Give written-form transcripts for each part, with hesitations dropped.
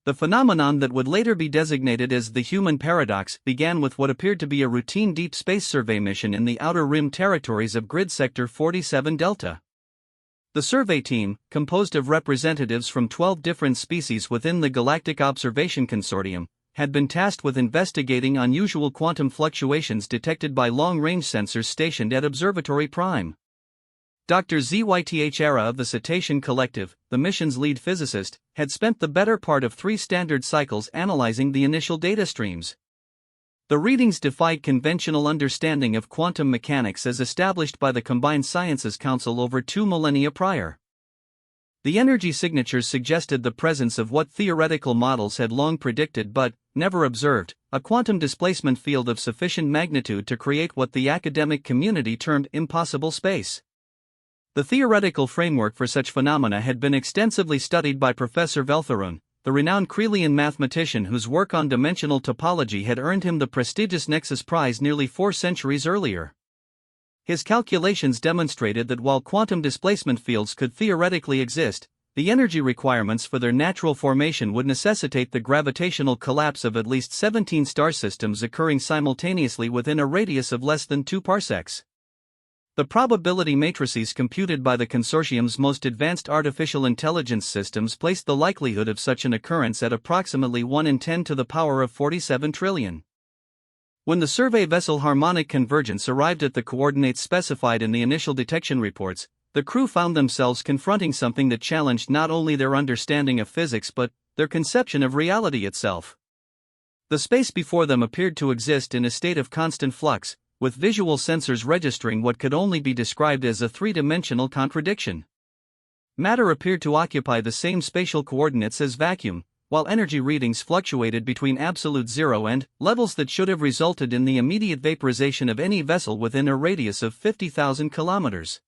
The phenomenon that would later be designated as the human paradox began with what appeared to be a routine deep space survey mission in the outer rim territories of Grid Sector 47 Delta. The survey team, composed of representatives from 12 different species within the Galactic Observation Consortium, had been tasked with investigating unusual quantum fluctuations detected by long-range sensors stationed at Observatory Prime. Dr. Zyth Era of the Cetacean Collective, the mission's lead physicist, had spent the better part of 3 standard cycles analyzing the initial data streams. The readings defied conventional understanding of quantum mechanics as established by the Combined Sciences Council over 2 millennia prior. The energy signatures suggested the presence of what theoretical models had long predicted but never observed, a quantum displacement field of sufficient magnitude to create what the academic community termed impossible space. The theoretical framework for such phenomena had been extensively studied by Professor Veltharun, the renowned Krelian mathematician whose work on dimensional topology had earned him the prestigious Nexus Prize nearly 4 centuries earlier. His calculations demonstrated that while quantum displacement fields could theoretically exist, the energy requirements for their natural formation would necessitate the gravitational collapse of at least 17 star systems occurring simultaneously within a radius of less than 2 parsecs. The probability matrices computed by the consortium's most advanced artificial intelligence systems placed the likelihood of such an occurrence at approximately 1 in 10 to the power of 47 trillion. When the survey vessel Harmonic Convergence arrived at the coordinates specified in the initial detection reports, the crew found themselves confronting something that challenged not only their understanding of physics but their conception of reality itself. The space before them appeared to exist in a state of constant flux, with visual sensors registering what could only be described as a 3-dimensional contradiction. Matter appeared to occupy the same spatial coordinates as vacuum, while energy readings fluctuated between absolute zero and levels that should have resulted in the immediate vaporization of any vessel within a radius of 50,000 kilometers.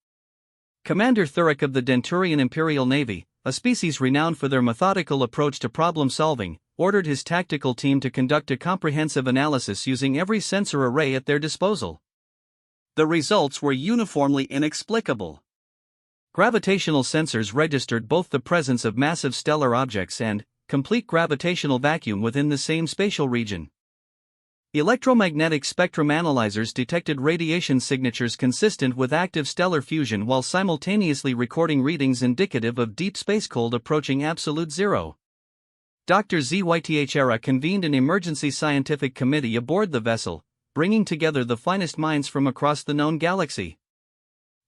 Commander Thurek of the Denturian Imperial Navy, a species renowned for their methodical approach to problem-solving, ordered his tactical team to conduct a comprehensive analysis using every sensor array at their disposal. The results were uniformly inexplicable. Gravitational sensors registered both the presence of massive stellar objects and complete gravitational vacuum within the same spatial region. Electromagnetic spectrum analyzers detected radiation signatures consistent with active stellar fusion while simultaneously recording readings indicative of deep space cold approaching absolute zero. Dr. Zyth Era convened an emergency scientific committee aboard the vessel, bringing together the finest minds from across the known galaxy.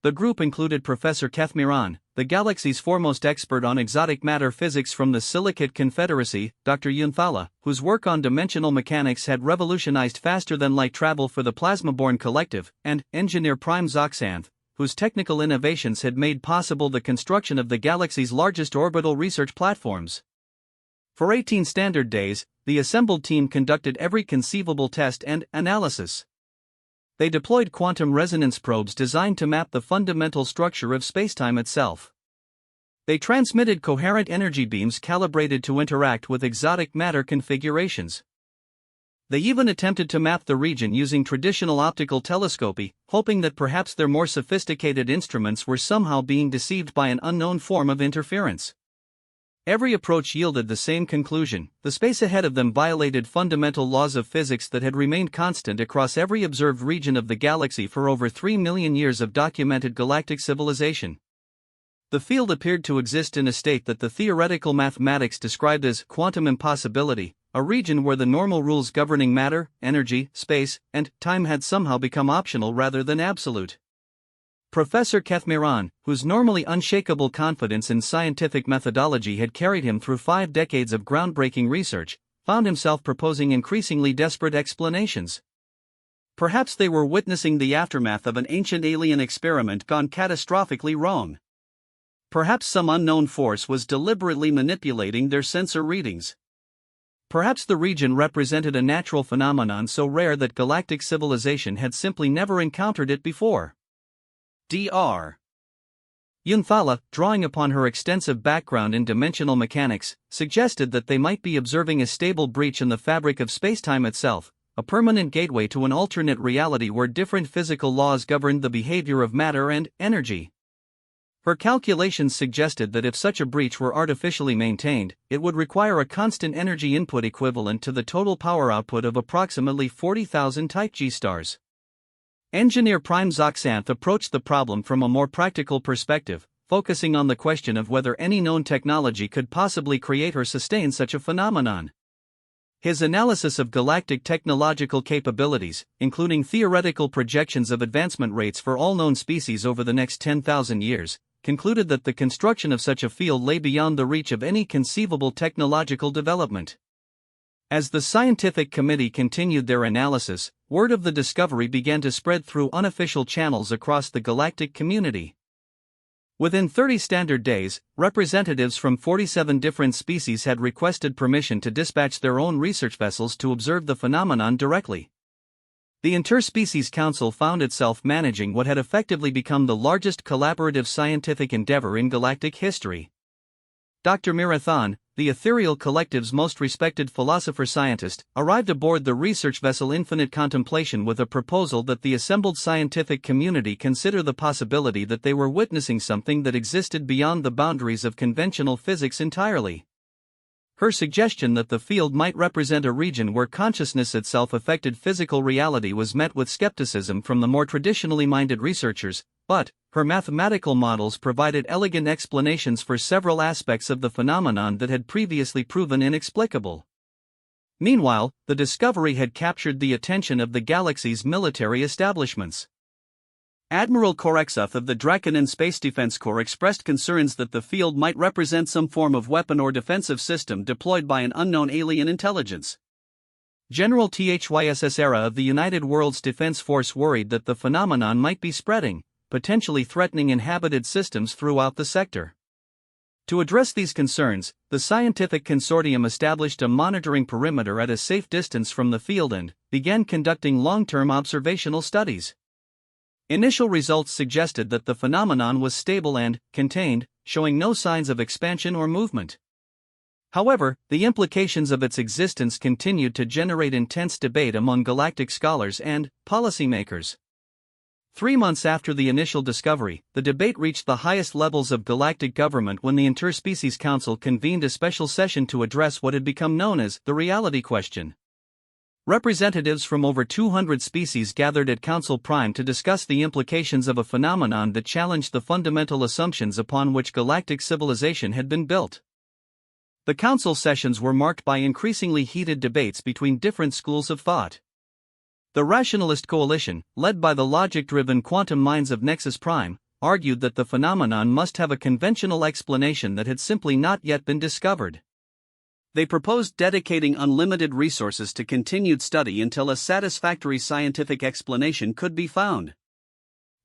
The group included Professor Kethmiran, the galaxy's foremost expert on exotic matter physics from the Silicate Confederacy, Dr. Yunthala, whose work on dimensional mechanics had revolutionized faster-than-light travel for the Plasmaborn Collective, and Engineer Prime Zoxanth, whose technical innovations had made possible the construction of the galaxy's largest orbital research platforms. For 18 standard days, the assembled team conducted every conceivable test and analysis. They deployed quantum resonance probes designed to map the fundamental structure of spacetime itself. They transmitted coherent energy beams calibrated to interact with exotic matter configurations. They even attempted to map the region using traditional optical telescopy, hoping that perhaps their more sophisticated instruments were somehow being deceived by an unknown form of interference. Every approach yielded the same conclusion: the space ahead of them violated fundamental laws of physics that had remained constant across every observed region of the galaxy for over 3 million years of documented galactic civilization. The field appeared to exist in a state that the theoretical mathematics described as quantum impossibility, a region where the normal rules governing matter, energy, space, and time had somehow become optional rather than absolute. Professor Kethmiran, whose normally unshakable confidence in scientific methodology had carried him through 5 decades of groundbreaking research, found himself proposing increasingly desperate explanations. Perhaps they were witnessing the aftermath of an ancient alien experiment gone catastrophically wrong. Perhaps some unknown force was deliberately manipulating their sensor readings. Perhaps the region represented a natural phenomenon so rare that galactic civilization had simply never encountered it before. Dr. Yunthala, drawing upon her extensive background in dimensional mechanics, suggested that they might be observing a stable breach in the fabric of spacetime itself, a permanent gateway to an alternate reality where different physical laws governed the behavior of matter and energy. Her calculations suggested that if such a breach were artificially maintained, it would require a constant energy input equivalent to the total power output of approximately 40,000 Type G stars. Engineer Prime Zoxanth approached the problem from a more practical perspective, focusing on the question of whether any known technology could possibly create or sustain such a phenomenon. His analysis of galactic technological capabilities, including theoretical projections of advancement rates for all known species over the next 10,000 years, concluded that the construction of such a field lay beyond the reach of any conceivable technological development. As the scientific committee continued their analysis, word of the discovery began to spread through unofficial channels across the galactic community. Within 30 standard days, representatives from 47 different species had requested permission to dispatch their own research vessels to observe the phenomenon directly. The Interspecies Council found itself managing what had effectively become the largest collaborative scientific endeavor in galactic history. Dr. Mirathon, the Ethereal Collective's most respected philosopher-scientist, arrived aboard the research vessel Infinite Contemplation with a proposal that the assembled scientific community consider the possibility that they were witnessing something that existed beyond the boundaries of conventional physics entirely. Her suggestion that the field might represent a region where consciousness itself affected physical reality was met with skepticism from the more traditionally minded researchers, but her mathematical models provided elegant explanations for several aspects of the phenomenon that had previously proven inexplicable. Meanwhile, the discovery had captured the attention of the galaxy's military establishments. Admiral Korexov of the Draconin Space Defense Corps expressed concerns that the field might represent some form of weapon or defensive system deployed by an unknown alien intelligence. General Thys Era of the United Worlds Defense Force worried that the phenomenon might be spreading, potentially threatening inhabited systems throughout the sector. To address these concerns, the scientific consortium established a monitoring perimeter at a safe distance from the field and began conducting long-term observational studies. Initial results suggested that the phenomenon was stable and contained, showing no signs of expansion or movement. However, the implications of its existence continued to generate intense debate among galactic scholars and policymakers. 3 months after the initial discovery, the debate reached the highest levels of galactic government when the Interspecies Council convened a special session to address what had become known as the reality question. Representatives from over 200 species gathered at Council Prime to discuss the implications of a phenomenon that challenged the fundamental assumptions upon which galactic civilization had been built. The council sessions were marked by increasingly heated debates between different schools of thought. The Rationalist Coalition, led by the logic-driven quantum minds of Nexus Prime, argued that the phenomenon must have a conventional explanation that had simply not yet been discovered. They proposed dedicating unlimited resources to continued study until a satisfactory scientific explanation could be found.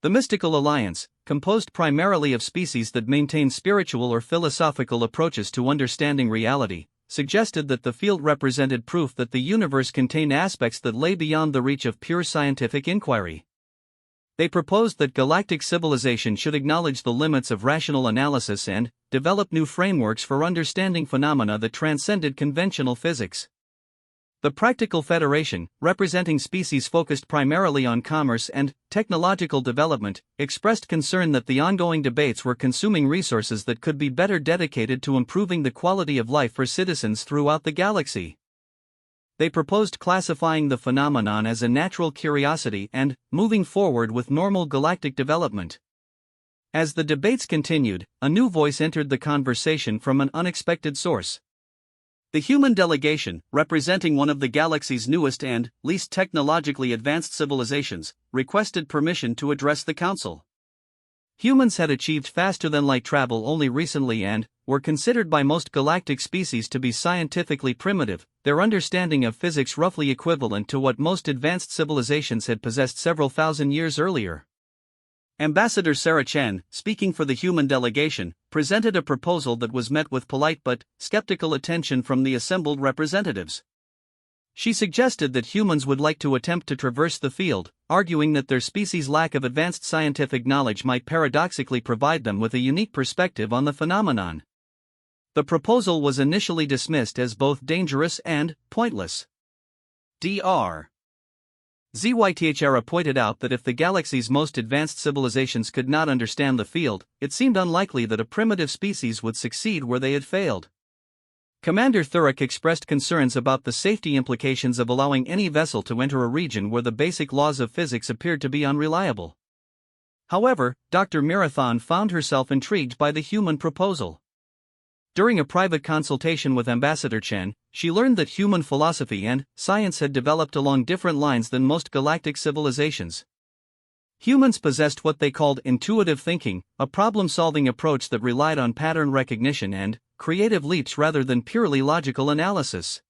The Mystical Alliance, composed primarily of species that maintain spiritual or philosophical approaches to understanding reality, suggested that the field represented proof that the universe contained aspects that lay beyond the reach of pure scientific inquiry. They proposed that galactic civilization should acknowledge the limits of rational analysis and develop new frameworks for understanding phenomena that transcended conventional physics. The Practical Federation, representing species focused primarily on commerce and technological development, expressed concern that the ongoing debates were consuming resources that could be better dedicated to improving the quality of life for citizens throughout the galaxy. They proposed classifying the phenomenon as a natural curiosity and moving forward with normal galactic development. As the debates continued, a new voice entered the conversation from an unexpected source. The human delegation, representing one of the galaxy's newest and least technologically advanced civilizations, requested permission to address the council. Humans had achieved faster-than-light travel only recently and were considered by most galactic species to be scientifically primitive, their understanding of physics roughly equivalent to what most advanced civilizations had possessed several thousand years earlier. Ambassador Sarah Chen, speaking for the human delegation, presented a proposal that was met with polite but skeptical attention from the assembled representatives. She suggested that humans would like to attempt to traverse the field, arguing that their species' lack of advanced scientific knowledge might paradoxically provide them with a unique perspective on the phenomenon. The proposal was initially dismissed as both dangerous and pointless. Dr. ZYTHR pointed out that if the galaxy's most advanced civilizations could not understand the field, it seemed unlikely that a primitive species would succeed where they had failed. Commander Thurrock expressed concerns about the safety implications of allowing any vessel to enter a region where the basic laws of physics appeared to be unreliable. However, Dr. Marathon found herself intrigued by the human proposal. During a private consultation with Ambassador Chen, she learned that human philosophy and science had developed along different lines than most galactic civilizations. Humans possessed what they called intuitive thinking, a problem-solving approach that relied on pattern recognition and creative leaps rather than purely logical analysis.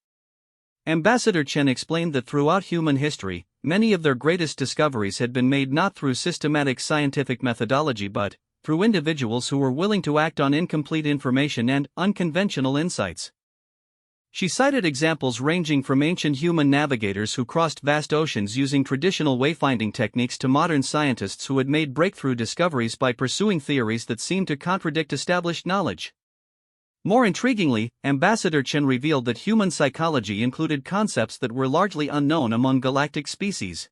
Ambassador Chen explained that throughout human history, many of their greatest discoveries had been made not through systematic scientific methodology but through individuals who were willing to act on incomplete information and unconventional insights. She cited examples ranging from ancient human navigators who crossed vast oceans using traditional wayfinding techniques to modern scientists who had made breakthrough discoveries by pursuing theories that seemed to contradict established knowledge. More intriguingly, Ambassador Chen revealed that human psychology included concepts that were largely unknown among galactic species.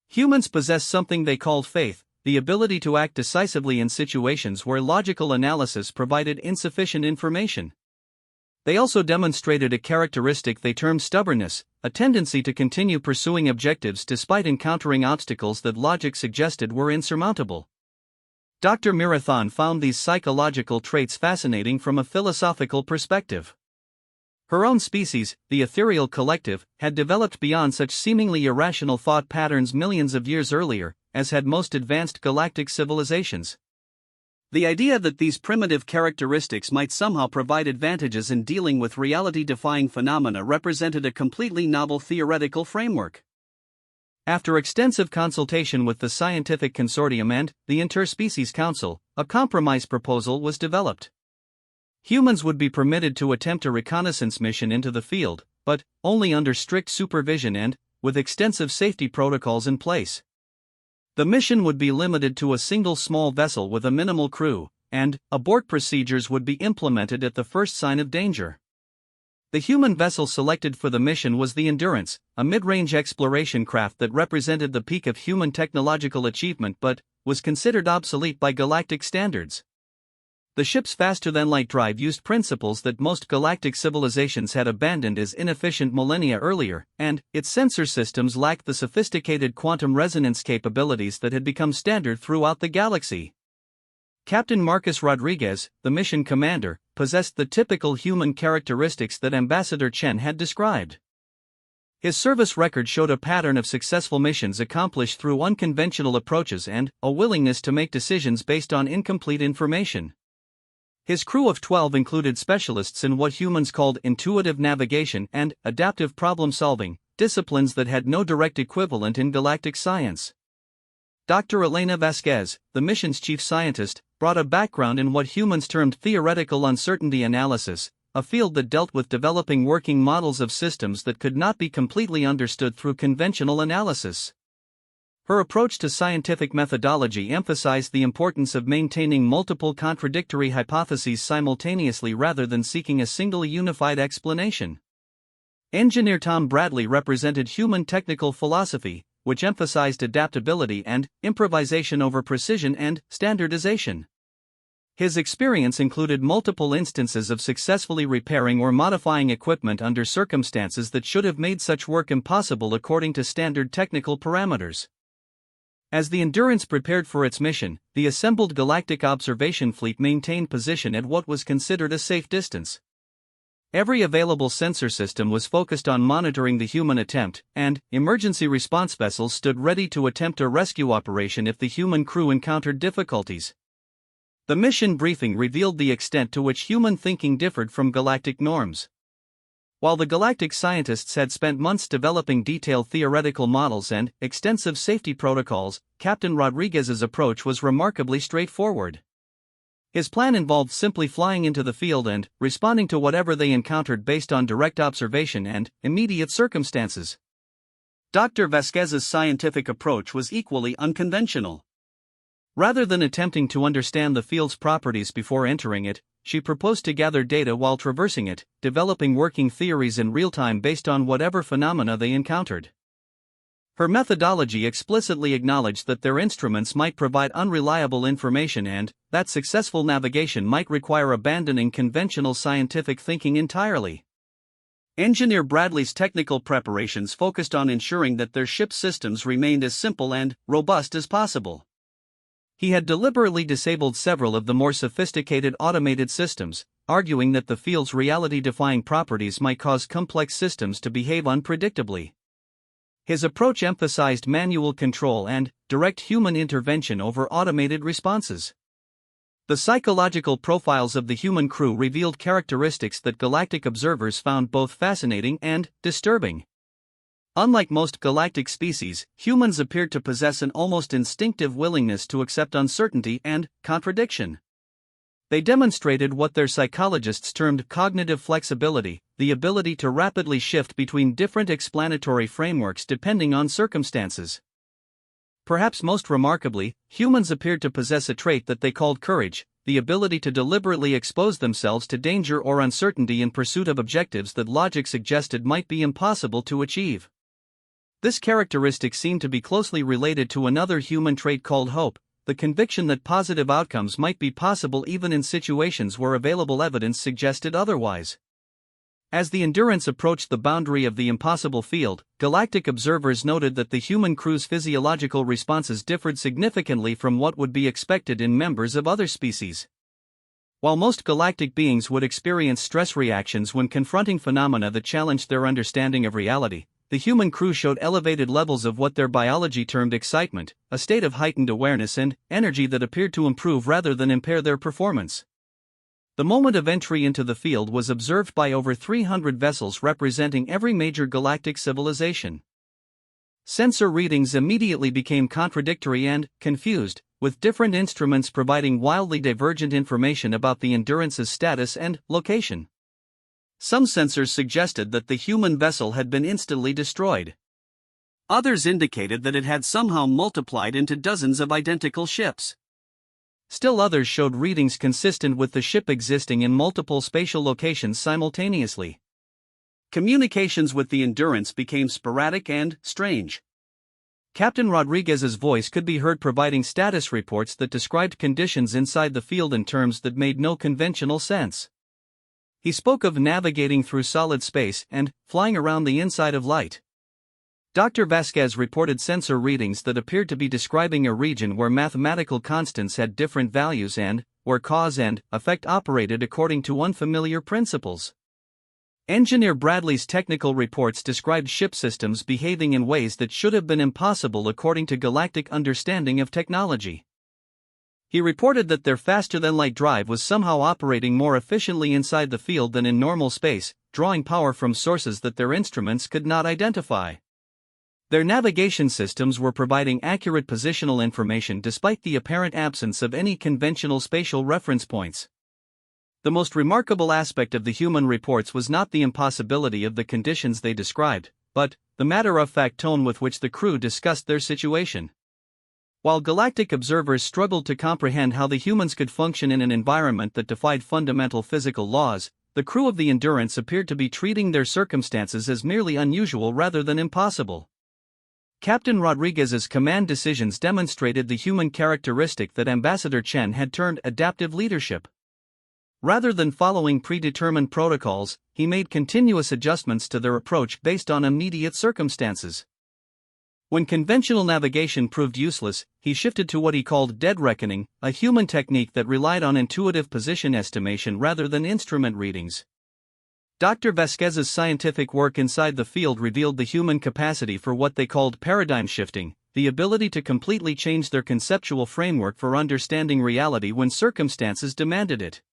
Humans possess something they called faith, the ability to act decisively in situations where logical analysis provided insufficient information. They also demonstrated a characteristic they termed stubbornness, a tendency to continue pursuing objectives despite encountering obstacles that logic suggested were insurmountable. Dr. Marathon found these psychological traits fascinating from a philosophical perspective. Her own species, the ethereal collective, had developed beyond such seemingly irrational thought patterns millions of years earlier, as had most advanced galactic civilizations. The idea that these primitive characteristics might somehow provide advantages in dealing with reality-defying phenomena represented a completely novel theoretical framework. After extensive consultation with the Scientific Consortium and the Interspecies Council, a compromise proposal was developed. Humans would be permitted to attempt a reconnaissance mission into the field, but only under strict supervision and with extensive safety protocols in place. The mission would be limited to a single small vessel with a minimal crew, and abort procedures would be implemented at the first sign of danger. The human vessel selected for the mission was the Endurance, a mid-range exploration craft that represented the peak of human technological achievement but was considered obsolete by galactic standards. The ship's faster-than-light drive used principles that most galactic civilizations had abandoned as inefficient millennia earlier, and its sensor systems lacked the sophisticated quantum resonance capabilities that had become standard throughout the galaxy. Captain Marcus Rodriguez, the mission commander, possessed the typical human characteristics that Ambassador Chen had described. His service record showed a pattern of successful missions accomplished through unconventional approaches and a willingness to make decisions based on incomplete information. His crew of 12 included specialists in what humans called intuitive navigation and adaptive problem-solving, disciplines that had no direct equivalent in galactic science. Dr. Elena Vasquez, the mission's chief scientist, brought a background in what humans termed theoretical uncertainty analysis, a field that dealt with developing working models of systems that could not be completely understood through conventional analysis. Her approach to scientific methodology emphasized the importance of maintaining multiple contradictory hypotheses simultaneously rather than seeking a single unified explanation. Engineer Tom Bradley represented human technical philosophy, which emphasized adaptability and improvisation over precision and standardization. His experience included multiple instances of successfully repairing or modifying equipment under circumstances that should have made such work impossible according to standard technical parameters. As the Endurance prepared for its mission, the assembled galactic observation fleet maintained position at what was considered a safe distance. Every available sensor system was focused on monitoring the human attempt, and emergency response vessels stood ready to attempt a rescue operation if the human crew encountered difficulties. The mission briefing revealed the extent to which human thinking differed from galactic norms. While the galactic scientists had spent months developing detailed theoretical models and extensive safety protocols, Captain Rodriguez's approach was remarkably straightforward. His plan involved simply flying into the field and responding to whatever they encountered based on direct observation and immediate circumstances. Dr. Vasquez's scientific approach was equally unconventional. Rather than attempting to understand the field's properties before entering it, she proposed to gather data while traversing it, developing working theories in real time based on whatever phenomena they encountered. Her methodology explicitly acknowledged that their instruments might provide unreliable information and that successful navigation might require abandoning conventional scientific thinking entirely. Engineer Bradley's technical preparations focused on ensuring that their ship's systems remained as simple and robust as possible. He had deliberately disabled several of the more sophisticated automated systems, arguing that the field's reality-defying properties might cause complex systems to behave unpredictably. His approach emphasized manual control and direct human intervention over automated responses. The psychological profiles of the human crew revealed characteristics that galactic observers found both fascinating and disturbing. Unlike most galactic species, humans appeared to possess an almost instinctive willingness to accept uncertainty and contradiction. They demonstrated what their psychologists termed cognitive flexibility, the ability to rapidly shift between different explanatory frameworks depending on circumstances. Perhaps most remarkably, humans appeared to possess a trait that they called courage, the ability to deliberately expose themselves to danger or uncertainty in pursuit of objectives that logic suggested might be impossible to achieve. This characteristic seemed to be closely related to another human trait called hope, the conviction that positive outcomes might be possible even in situations where available evidence suggested otherwise. As the Endurance approached the boundary of the impossible field, galactic observers noted that the human crew's physiological responses differed significantly from what would be expected in members of other species. While most galactic beings would experience stress reactions when confronting phenomena that challenged their understanding of reality, the human crew showed elevated levels of what their biology termed excitement, a state of heightened awareness and energy that appeared to improve rather than impair their performance. The moment of entry into the field was observed by over 300 vessels representing every major galactic civilization. Sensor readings immediately became contradictory and confused, with different instruments providing wildly divergent information about the Endurance's status and location. Some sensors suggested that the human vessel had been instantly destroyed. Others indicated that it had somehow multiplied into dozens of identical ships. Still others showed readings consistent with the ship existing in multiple spatial locations simultaneously. Communications with the Endurance became sporadic and strange. Captain Rodriguez's voice could be heard providing status reports that described conditions inside the field in terms that made no conventional sense. He spoke of navigating through solid space and flying around the inside of light. Dr. Vasquez reported sensor readings that appeared to be describing a region where mathematical constants had different values and where cause and effect operated according to unfamiliar principles. Engineer Bradley's technical reports described ship systems behaving in ways that should have been impossible according to galactic understanding of technology. He reported that their faster-than-light drive was somehow operating more efficiently inside the field than in normal space, drawing power from sources that their instruments could not identify. Their navigation systems were providing accurate positional information despite the apparent absence of any conventional spatial reference points. The most remarkable aspect of the human reports was not the impossibility of the conditions they described, but the matter-of-fact tone with which the crew discussed their situation. While galactic observers struggled to comprehend how the humans could function in an environment that defied fundamental physical laws, the crew of the Endurance appeared to be treating their circumstances as merely unusual rather than impossible. Captain Rodriguez's command decisions demonstrated the human characteristic that Ambassador Chen had termed adaptive leadership. Rather than following predetermined protocols, he made continuous adjustments to their approach based on immediate circumstances. When conventional navigation proved useless, he shifted to what he called dead reckoning, a human technique that relied on intuitive position estimation rather than instrument readings. Dr. Vasquez's scientific work inside the field revealed the human capacity for what they called paradigm shifting, the ability to completely change their conceptual framework for understanding reality when circumstances demanded it.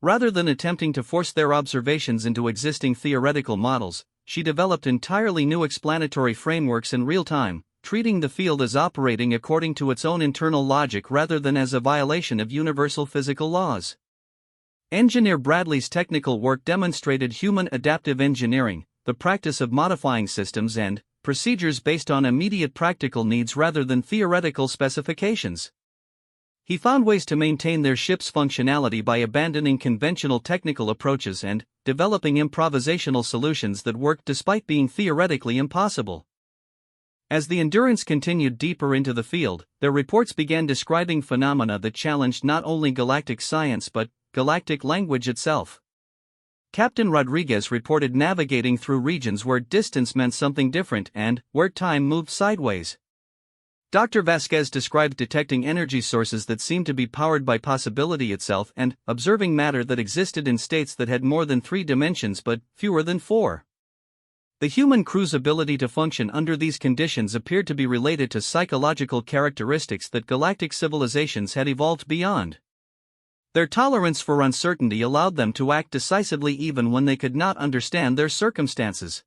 Rather than attempting to force their observations into existing theoretical models, she developed entirely new explanatory frameworks in real time, treating the field as operating according to its own internal logic rather than as a violation of universal physical laws. Engineer Bradley's technical work demonstrated human adaptive engineering, the practice of modifying systems and procedures based on immediate practical needs rather than theoretical specifications. He found ways to maintain their ship's functionality by abandoning conventional technical approaches and developing improvisational solutions that worked despite being theoretically impossible. As the Endurance continued deeper into the field, their reports began describing phenomena that challenged not only galactic science but galactic language itself. Captain Rodriguez reported navigating through regions where distance meant something different and where time moved sideways. Dr. Vasquez described detecting energy sources that seemed to be powered by possibility itself and observing matter that existed in states that had more than 3 dimensions but fewer than 4. The human crew's ability to function under these conditions appeared to be related to psychological characteristics that galactic civilizations had evolved beyond. Their tolerance for uncertainty allowed them to act decisively even when they could not understand their circumstances.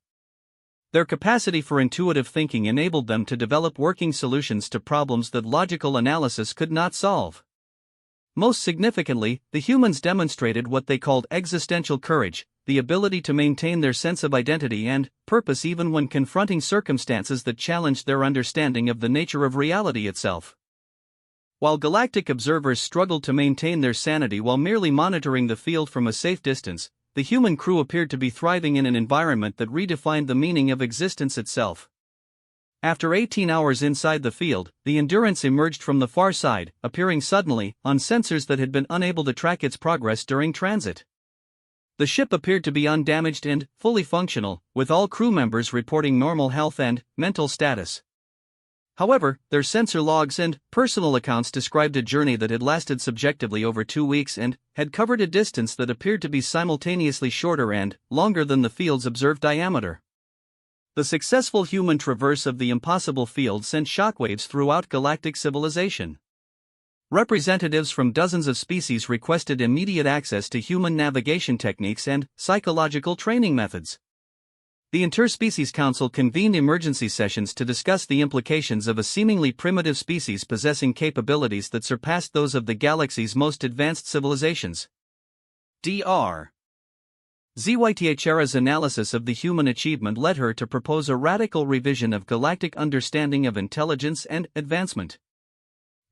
Their capacity for intuitive thinking enabled them to develop working solutions to problems that logical analysis could not solve. Most significantly, the humans demonstrated what they called existential courage, the ability to maintain their sense of identity and purpose even when confronting circumstances that challenged their understanding of the nature of reality itself. While galactic observers struggled to maintain their sanity while merely monitoring the field from a safe distance, the human crew appeared to be thriving in an environment that redefined the meaning of existence itself. After 18 hours inside the field, the Endurance emerged from the far side, appearing suddenly on sensors that had been unable to track its progress during transit. The ship appeared to be undamaged and fully functional, with all crew members reporting normal health and mental status. However, their sensor logs and personal accounts described a journey that had lasted subjectively over 2 weeks and had covered a distance that appeared to be simultaneously shorter and longer than the field's observed diameter. The successful human traverse of the impossible field sent shockwaves throughout galactic civilization. Representatives from dozens of species requested immediate access to human navigation techniques and psychological training methods. The Interspecies Council convened emergency sessions to discuss the implications of a seemingly primitive species possessing capabilities that surpassed those of the galaxy's most advanced civilizations. Dr. Zythera's analysis of the human achievement led her to propose a radical revision of galactic understanding of intelligence and advancement.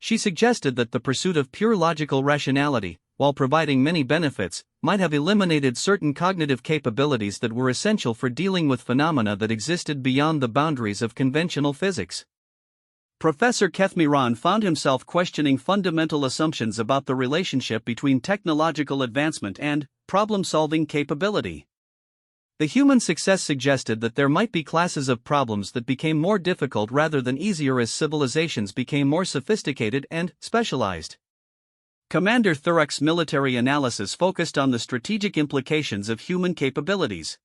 She suggested that the pursuit of pure logical rationality, while providing many benefits, might have eliminated certain cognitive capabilities that were essential for dealing with phenomena that existed beyond the boundaries of conventional physics. Professor Kethmiran found himself questioning fundamental assumptions about the relationship between technological advancement and problem-solving capability. The human success suggested that there might be classes of problems that became more difficult rather than easier as civilizations became more sophisticated and specialized. Commander Thurek's military analysis focused on the strategic implications of human capabilities.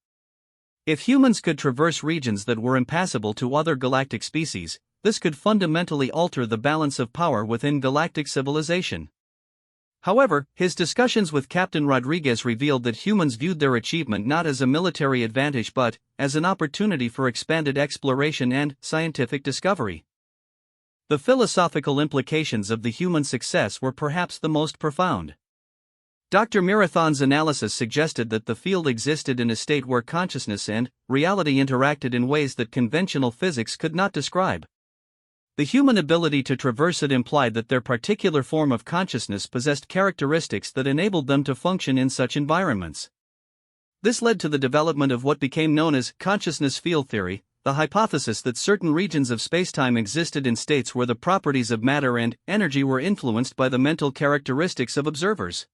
If humans could traverse regions that were impassable to other galactic species, this could fundamentally alter the balance of power within galactic civilization. However, his discussions with Captain Rodriguez revealed that humans viewed their achievement not as a military advantage but as an opportunity for expanded exploration and scientific discovery. The philosophical implications of the human success were perhaps the most profound. Dr. Marathon's analysis suggested that the field existed in a state where consciousness and reality interacted in ways that conventional physics could not describe. The human ability to traverse it implied that their particular form of consciousness possessed characteristics that enabled them to function in such environments. This led to the development of what became known as consciousness field theory, the hypothesis that certain regions of spacetime existed in states where the properties of matter and energy were influenced by the mental characteristics of observers.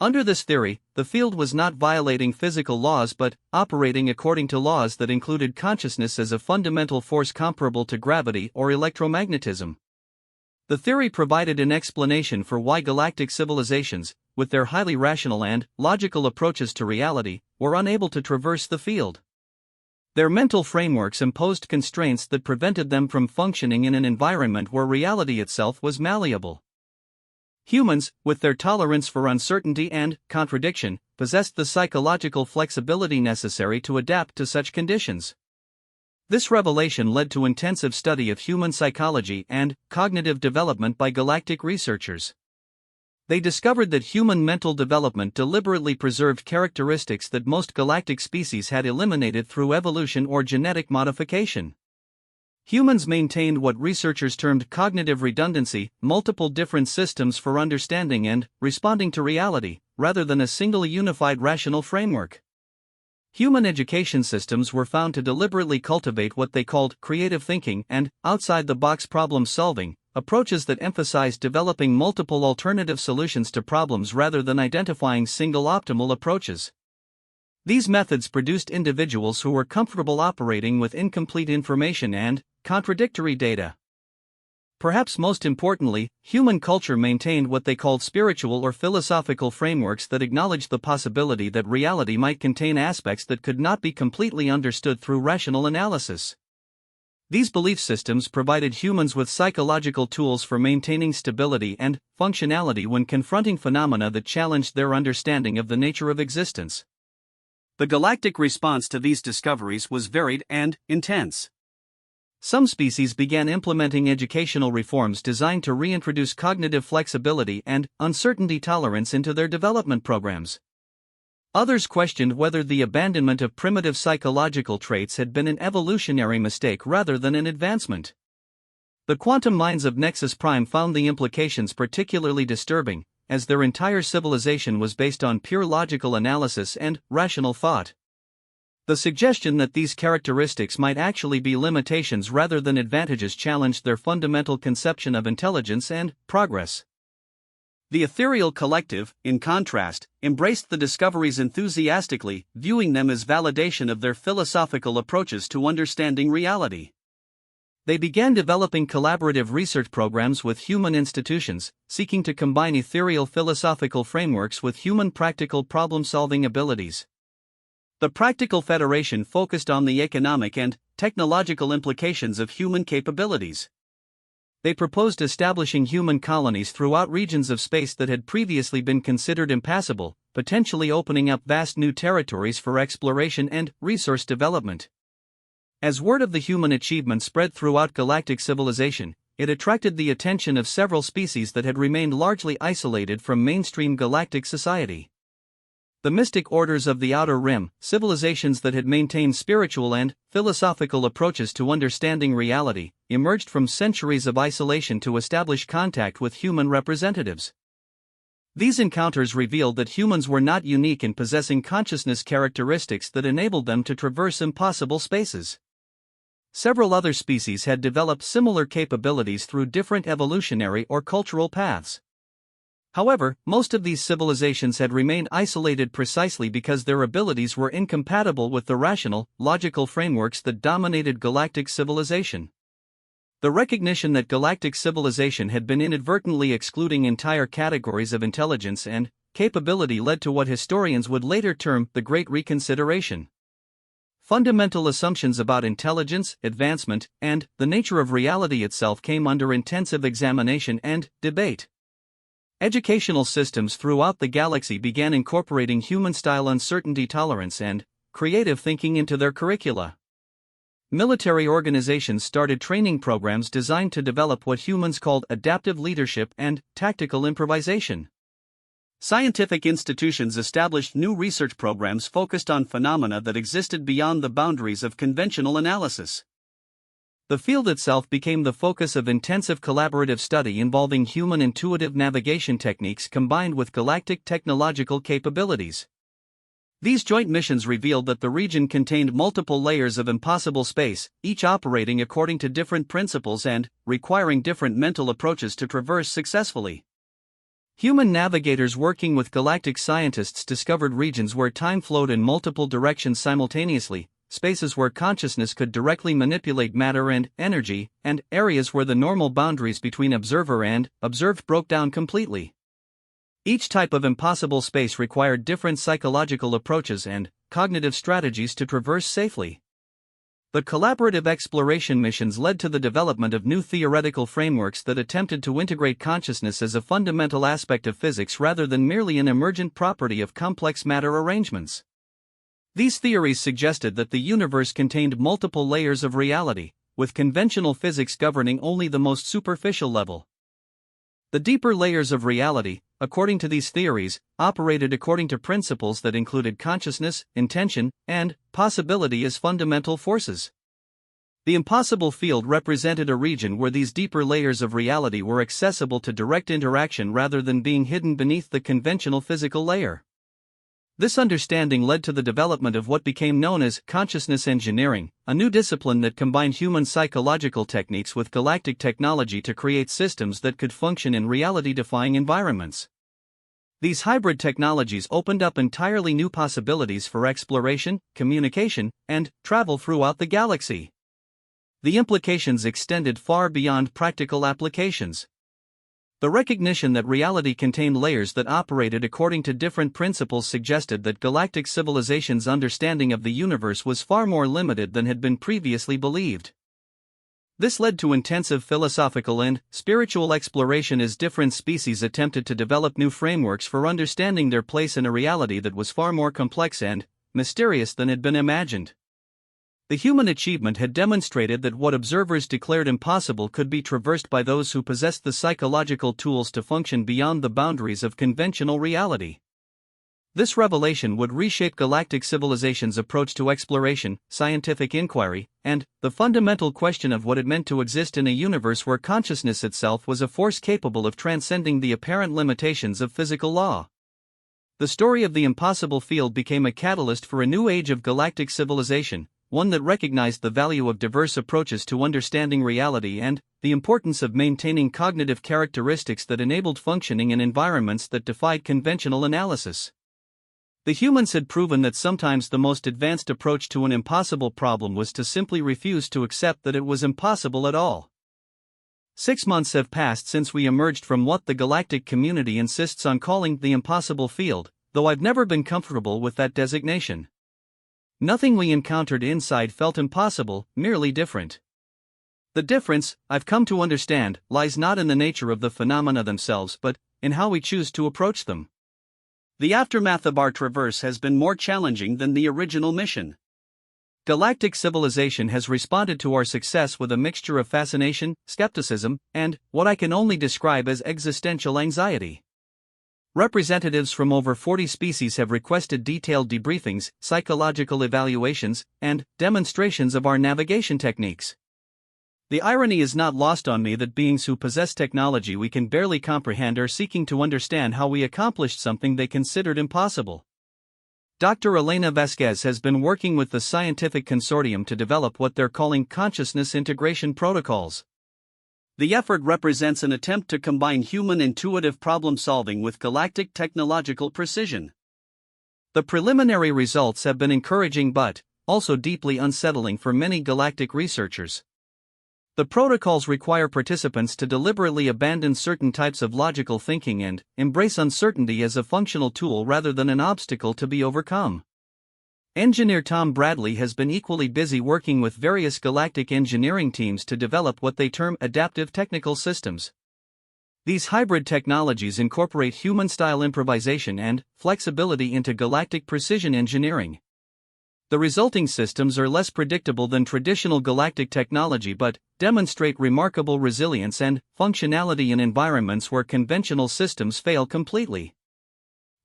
Under this theory, the field was not violating physical laws but operating according to laws that included consciousness as a fundamental force comparable to gravity or electromagnetism. The theory provided an explanation for why galactic civilizations, with their highly rational and logical approaches to reality, were unable to traverse the field. Their mental frameworks imposed constraints that prevented them from functioning in an environment where reality itself was malleable. Humans, with their tolerance for uncertainty and contradiction, possessed the psychological flexibility necessary to adapt to such conditions. This revelation led to intensive study of human psychology and cognitive development by galactic researchers. They discovered that human mental development deliberately preserved characteristics that most galactic species had eliminated through evolution or genetic modification. Humans maintained what researchers termed cognitive redundancy, multiple different systems for understanding and responding to reality, rather than a single unified rational framework. Human education systems were found to deliberately cultivate what they called creative thinking and outside-the-box problem-solving, approaches that emphasized developing multiple alternative solutions to problems rather than identifying single optimal approaches. These methods produced individuals who were comfortable operating with incomplete information and contradictory data. Perhaps most importantly, human culture maintained what they called spiritual or philosophical frameworks that acknowledged the possibility that reality might contain aspects that could not be completely understood through rational analysis. These belief systems provided humans with psychological tools for maintaining stability and functionality when confronting phenomena that challenged their understanding of the nature of existence. The galactic response to these discoveries was varied and intense. Some species began implementing educational reforms designed to reintroduce cognitive flexibility and uncertainty tolerance into their development programs. Others questioned whether the abandonment of primitive psychological traits had been an evolutionary mistake rather than an advancement. The quantum minds of Nexus Prime found the implications particularly disturbing, as their entire civilization was based on pure logical analysis and rational thought. The suggestion that these characteristics might actually be limitations rather than advantages challenged their fundamental conception of intelligence and progress. The ethereal collective, in contrast, embraced the discoveries enthusiastically, viewing them as validation of their philosophical approaches to understanding reality. They began developing collaborative research programs with human institutions, seeking to combine ethereal philosophical frameworks with human practical problem-solving abilities. The Practical Federation focused on the economic and technological implications of human capabilities. They proposed establishing human colonies throughout regions of space that had previously been considered impassable, potentially opening up vast new territories for exploration and resource development. As word of the human achievement spread throughout galactic civilization, it attracted the attention of several species that had remained largely isolated from mainstream galactic society. The mystic orders of the Outer Rim, civilizations that had maintained spiritual and philosophical approaches to understanding reality, emerged from centuries of isolation to establish contact with human representatives. These encounters revealed that humans were not unique in possessing consciousness characteristics that enabled them to traverse impossible spaces. Several other species had developed similar capabilities through different evolutionary or cultural paths. However, most of these civilizations had remained isolated precisely because their abilities were incompatible with the rational, logical frameworks that dominated galactic civilization. The recognition that galactic civilization had been inadvertently excluding entire categories of intelligence and capability led to what historians would later term the Great Reconsideration. Fundamental assumptions about intelligence, advancement, and the nature of reality itself came under intensive examination and debate. Educational systems throughout the galaxy began incorporating human-style uncertainty tolerance and creative thinking into their curricula. Military organizations started training programs designed to develop what humans called adaptive leadership and tactical improvisation. Scientific institutions established new research programs focused on phenomena that existed beyond the boundaries of conventional analysis. The field itself became the focus of intensive collaborative study involving human intuitive navigation techniques combined with galactic technological capabilities. These joint missions revealed that the region contained multiple layers of impossible space, each operating according to different principles and requiring different mental approaches to traverse successfully. Human navigators working with galactic scientists discovered regions where time flowed in multiple directions simultaneously, spaces where consciousness could directly manipulate matter and energy, and areas where the normal boundaries between observer and observed broke down completely. Each type of impossible space required different psychological approaches and cognitive strategies to traverse safely. The collaborative exploration missions led to the development of new theoretical frameworks that attempted to integrate consciousness as a fundamental aspect of physics rather than merely an emergent property of complex matter arrangements. These theories suggested that the universe contained multiple layers of reality, with conventional physics governing only the most superficial level. The deeper layers of reality, according to these theories, operated according to principles that included consciousness, intention, and possibility as fundamental forces. The impossible field represented a region where these deeper layers of reality were accessible to direct interaction rather than being hidden beneath the conventional physical layer. This understanding led to the development of what became known as consciousness engineering, a new discipline that combined human psychological techniques with galactic technology to create systems that could function in reality-defying environments. These hybrid technologies opened up entirely new possibilities for exploration, communication, and travel throughout the galaxy. The implications extended far beyond practical applications. The recognition that reality contained layers that operated according to different principles suggested that galactic civilization's understanding of the universe was far more limited than had been previously believed. This led to intensive philosophical and spiritual exploration as different species attempted to develop new frameworks for understanding their place in a reality that was far more complex and mysterious than had been imagined. The human achievement had demonstrated that what observers declared impossible could be traversed by those who possessed the psychological tools to function beyond the boundaries of conventional reality. This revelation would reshape galactic civilization's approach to exploration, scientific inquiry, and the fundamental question of what it meant to exist in a universe where consciousness itself was a force capable of transcending the apparent limitations of physical law. The story of the impossible field became a catalyst for a new age of galactic civilization, one that recognized the value of diverse approaches to understanding reality and the importance of maintaining cognitive characteristics that enabled functioning in environments that defied conventional analysis. The humans had proven that sometimes the most advanced approach to an impossible problem was to simply refuse to accept that it was impossible at all. 6 months have passed since we emerged from what the galactic community insists on calling the impossible field, though I've never been comfortable with that designation. Nothing we encountered inside felt impossible, merely different. The difference, I've come to understand, lies not in the nature of the phenomena themselves but in how we choose to approach them. The aftermath of our traverse has been more challenging than the original mission. Galactic civilization has responded to our success with a mixture of fascination, skepticism, and what I can only describe as existential anxiety. Representatives from over 40 species have requested detailed debriefings, psychological evaluations, and demonstrations of our navigation techniques. The irony is not lost on me that beings who possess technology we can barely comprehend are seeking to understand how we accomplished something they considered impossible. Dr. Elena Vasquez has been working with the scientific consortium to develop what they're calling consciousness integration protocols. The effort represents an attempt to combine human intuitive problem-solving with galactic technological precision. The preliminary results have been encouraging but also deeply unsettling for many galactic researchers. The protocols require participants to deliberately abandon certain types of logical thinking and embrace uncertainty as a functional tool rather than an obstacle to be overcome. Engineer Tom Bradley has been equally busy working with various galactic engineering teams to develop what they term adaptive technical systems. These hybrid technologies incorporate human-style improvisation and flexibility into galactic precision engineering. The resulting systems are less predictable than traditional galactic technology but demonstrate remarkable resilience and functionality in environments where conventional systems fail completely.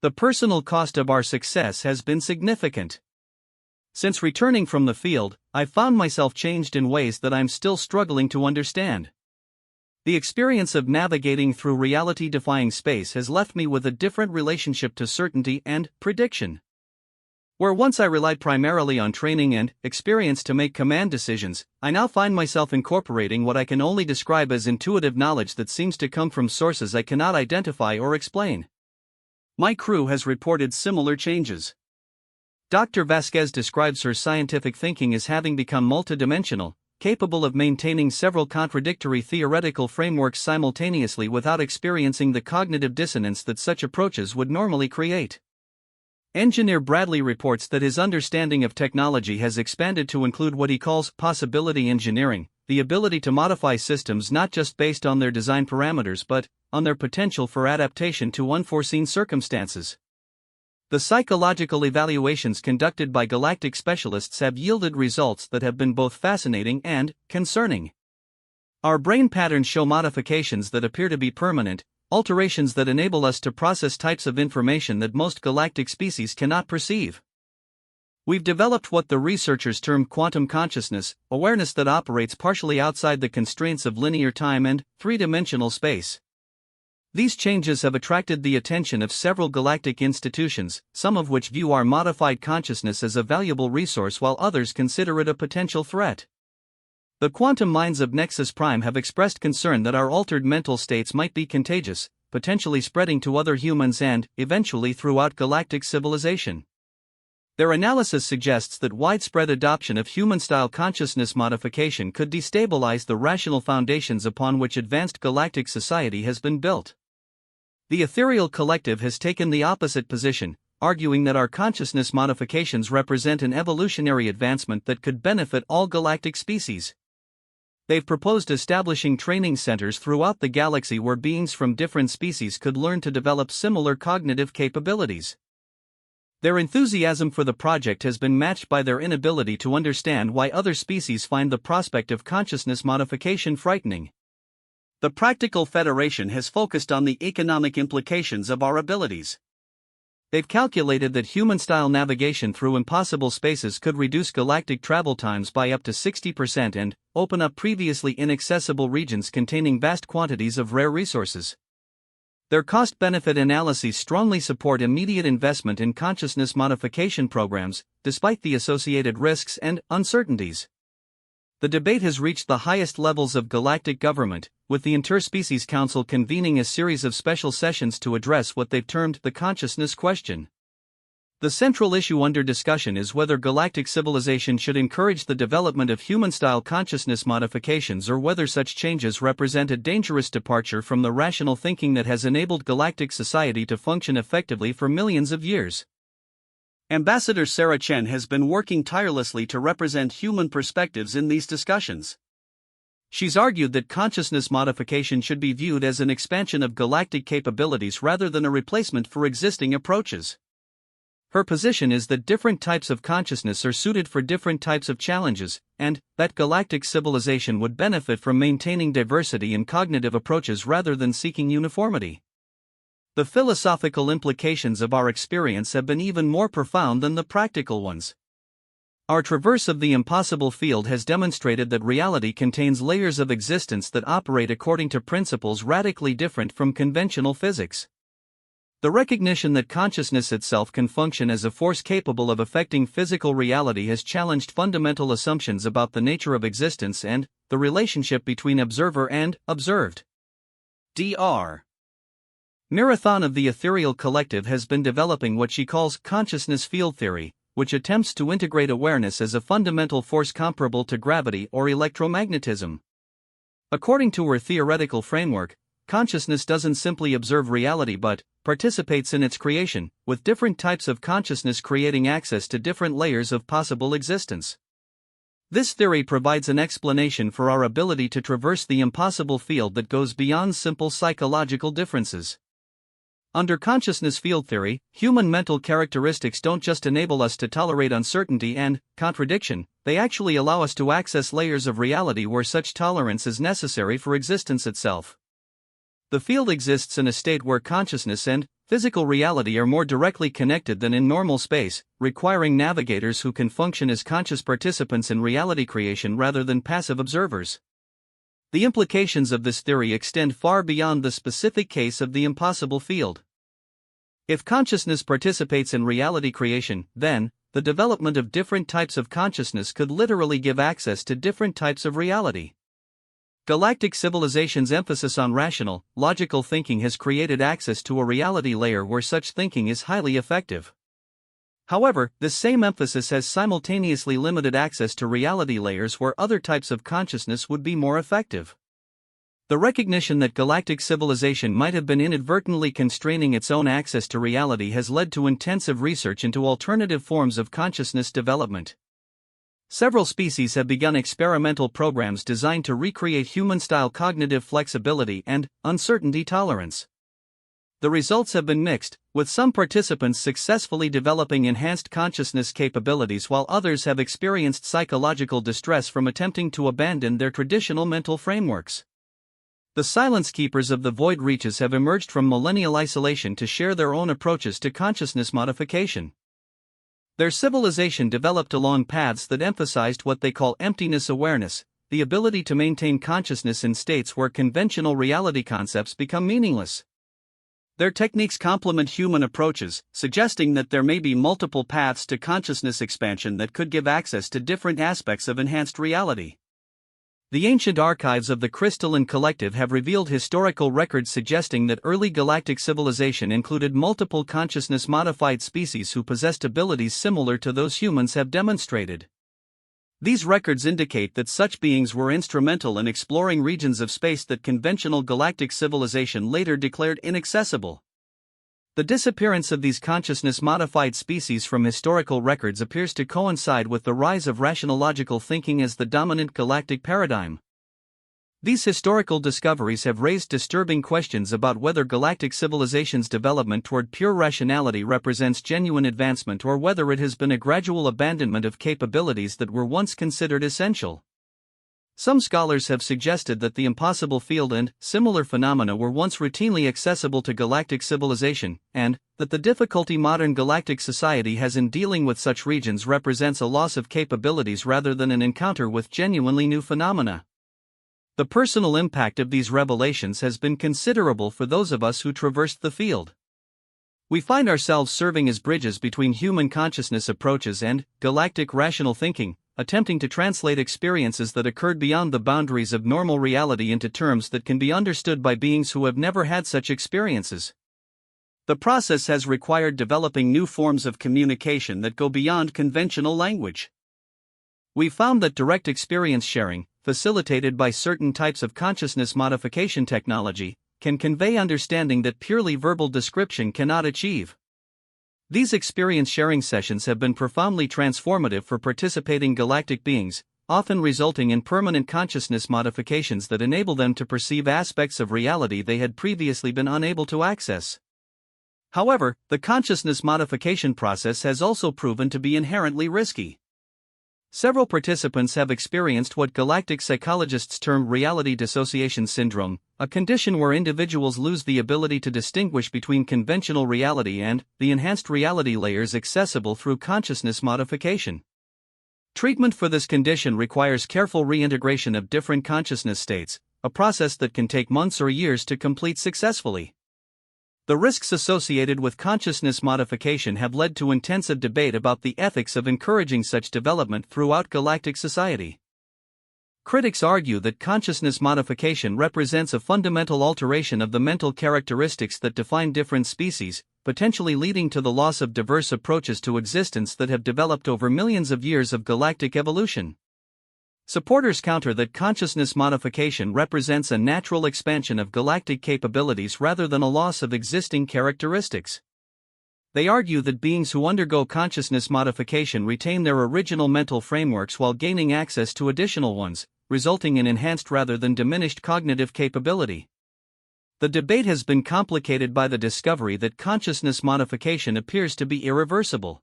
The personal cost of our success has been significant. Since returning from the field, I've found myself changed in ways that I'm still struggling to understand. The experience of navigating through reality-defying space has left me with a different relationship to certainty and prediction. Where once I relied primarily on training and experience to make command decisions, I now find myself incorporating what I can only describe as intuitive knowledge that seems to come from sources I cannot identify or explain. My crew has reported similar changes. Dr. Vasquez describes her scientific thinking as having become multidimensional, capable of maintaining several contradictory theoretical frameworks simultaneously without experiencing the cognitive dissonance that such approaches would normally create. Engineer Bradley reports that his understanding of technology has expanded to include what he calls possibility engineering, the ability to modify systems not just based on their design parameters but on their potential for adaptation to unforeseen circumstances. The psychological evaluations conducted by galactic specialists have yielded results that have been both fascinating and concerning. Our brain patterns show modifications that appear to be permanent, alterations that enable us to process types of information that most galactic species cannot perceive. We've developed what the researchers term quantum consciousness, awareness that operates partially outside the constraints of linear time and three-dimensional space. These changes have attracted the attention of several galactic institutions, some of which view our modified consciousness as a valuable resource while others consider it a potential threat. The quantum minds of Nexus Prime have expressed concern that our altered mental states might be contagious, potentially spreading to other humans and, eventually, throughout galactic civilization. Their analysis suggests that widespread adoption of human-style consciousness modification could destabilize the rational foundations upon which advanced galactic society has been built. The Ethereal Collective has taken the opposite position, arguing that our consciousness modifications represent an evolutionary advancement that could benefit all galactic species. They've proposed establishing training centers throughout the galaxy where beings from different species could learn to develop similar cognitive capabilities. Their enthusiasm for the project has been matched by their inability to understand why other species find the prospect of consciousness modification frightening. The Practical Federation has focused on the economic implications of our abilities. They've calculated that human-style navigation through impossible spaces could reduce galactic travel times by up to 60% and open up previously inaccessible regions containing vast quantities of rare resources. Their cost-benefit analyses strongly support immediate investment in consciousness modification programs, despite the associated risks and uncertainties. The debate has reached the highest levels of galactic government, with the Interspecies Council convening a series of special sessions to address what they've termed the consciousness question. The central issue under discussion is whether galactic civilization should encourage the development of human-style consciousness modifications or whether such changes represent a dangerous departure from the rational thinking that has enabled galactic society to function effectively for millions of years. Ambassador Sarah Chen has been working tirelessly to represent human perspectives in these discussions. She's argued that consciousness modification should be viewed as an expansion of galactic capabilities rather than a replacement for existing approaches. Her position is that different types of consciousness are suited for different types of challenges, and that galactic civilization would benefit from maintaining diversity in cognitive approaches rather than seeking uniformity. The philosophical implications of our experience have been even more profound than the practical ones. Our traverse of the impossible field has demonstrated that reality contains layers of existence that operate according to principles radically different from conventional physics. The recognition that consciousness itself can function as a force capable of affecting physical reality has challenged fundamental assumptions about the nature of existence and the relationship between observer and observed. Dr. Marathon of the Ethereal Collective has been developing what she calls consciousness field theory, which attempts to integrate awareness as a fundamental force comparable to gravity or electromagnetism. According to her theoretical framework, consciousness doesn't simply observe reality but participates in its creation, with different types of consciousness creating access to different layers of possible existence. This theory provides an explanation for our ability to traverse the impossible field that goes beyond simple psychological differences. Under consciousness field theory, human mental characteristics don't just enable us to tolerate uncertainty and contradiction, they actually allow us to access layers of reality where such tolerance is necessary for existence itself. The field exists in a state where consciousness and physical reality are more directly connected than in normal space, requiring navigators who can function as conscious participants in reality creation rather than passive observers. The implications of this theory extend far beyond the specific case of the impossible field. If consciousness participates in reality creation, then the development of different types of consciousness could literally give access to different types of reality. Galactic civilization's emphasis on rational, logical thinking has created access to a reality layer where such thinking is highly effective. However, this same emphasis has simultaneously limited access to reality layers where other types of consciousness would be more effective. The recognition that galactic civilization might have been inadvertently constraining its own access to reality has led to intensive research into alternative forms of consciousness development. Several species have begun experimental programs designed to recreate human-style cognitive flexibility and uncertainty tolerance. The results have been mixed, with some participants successfully developing enhanced consciousness capabilities while others have experienced psychological distress from attempting to abandon their traditional mental frameworks. The Silence Keepers of the Void Reaches have emerged from millennial isolation to share their own approaches to consciousness modification. Their civilization developed along paths that emphasized what they call emptiness awareness, the ability to maintain consciousness in states where conventional reality concepts become meaningless. Their techniques complement human approaches, suggesting that there may be multiple paths to consciousness expansion that could give access to different aspects of enhanced reality. The ancient archives of the Crystalline Collective have revealed historical records suggesting that early galactic civilization included multiple consciousness-modified species who possessed abilities similar to those humans have demonstrated. These records indicate that such beings were instrumental in exploring regions of space that conventional galactic civilization later declared inaccessible. The disappearance of these consciousness-modified species from historical records appears to coincide with the rise of rationalogical thinking as the dominant galactic paradigm. These historical discoveries have raised disturbing questions about whether galactic civilization's development toward pure rationality represents genuine advancement or whether it has been a gradual abandonment of capabilities that were once considered essential. Some scholars have suggested that the impossible field and similar phenomena were once routinely accessible to galactic civilization, and that the difficulty modern galactic society has in dealing with such regions represents a loss of capabilities rather than an encounter with genuinely new phenomena. The personal impact of these revelations has been considerable for those of us who traversed the field. We find ourselves serving as bridges between human consciousness approaches and galactic rational thinking, attempting to translate experiences that occurred beyond the boundaries of normal reality into terms that can be understood by beings who have never had such experiences. The process has required developing new forms of communication that go beyond conventional language. We found that direct experience sharing, facilitated by certain types of consciousness modification technology, can convey understanding that purely verbal description cannot achieve. These experience sharing sessions have been profoundly transformative for participating galactic beings, often resulting in permanent consciousness modifications that enable them to perceive aspects of reality they had previously been unable to access. However, the consciousness modification process has also proven to be inherently risky. Several participants have experienced what galactic psychologists term reality dissociation syndrome, a condition where individuals lose the ability to distinguish between conventional reality and the enhanced reality layers accessible through consciousness modification. Treatment for this condition requires careful reintegration of different consciousness states, a process that can take months or years to complete successfully. The risks associated with consciousness modification have led to intensive debate about the ethics of encouraging such development throughout galactic society. Critics argue that consciousness modification represents a fundamental alteration of the mental characteristics that define different species, potentially leading to the loss of diverse approaches to existence that have developed over millions of years of galactic evolution. Supporters counter that consciousness modification represents a natural expansion of galactic capabilities rather than a loss of existing characteristics. They argue that beings who undergo consciousness modification retain their original mental frameworks while gaining access to additional ones, resulting in enhanced rather than diminished cognitive capability. The debate has been complicated by the discovery that consciousness modification appears to be irreversible.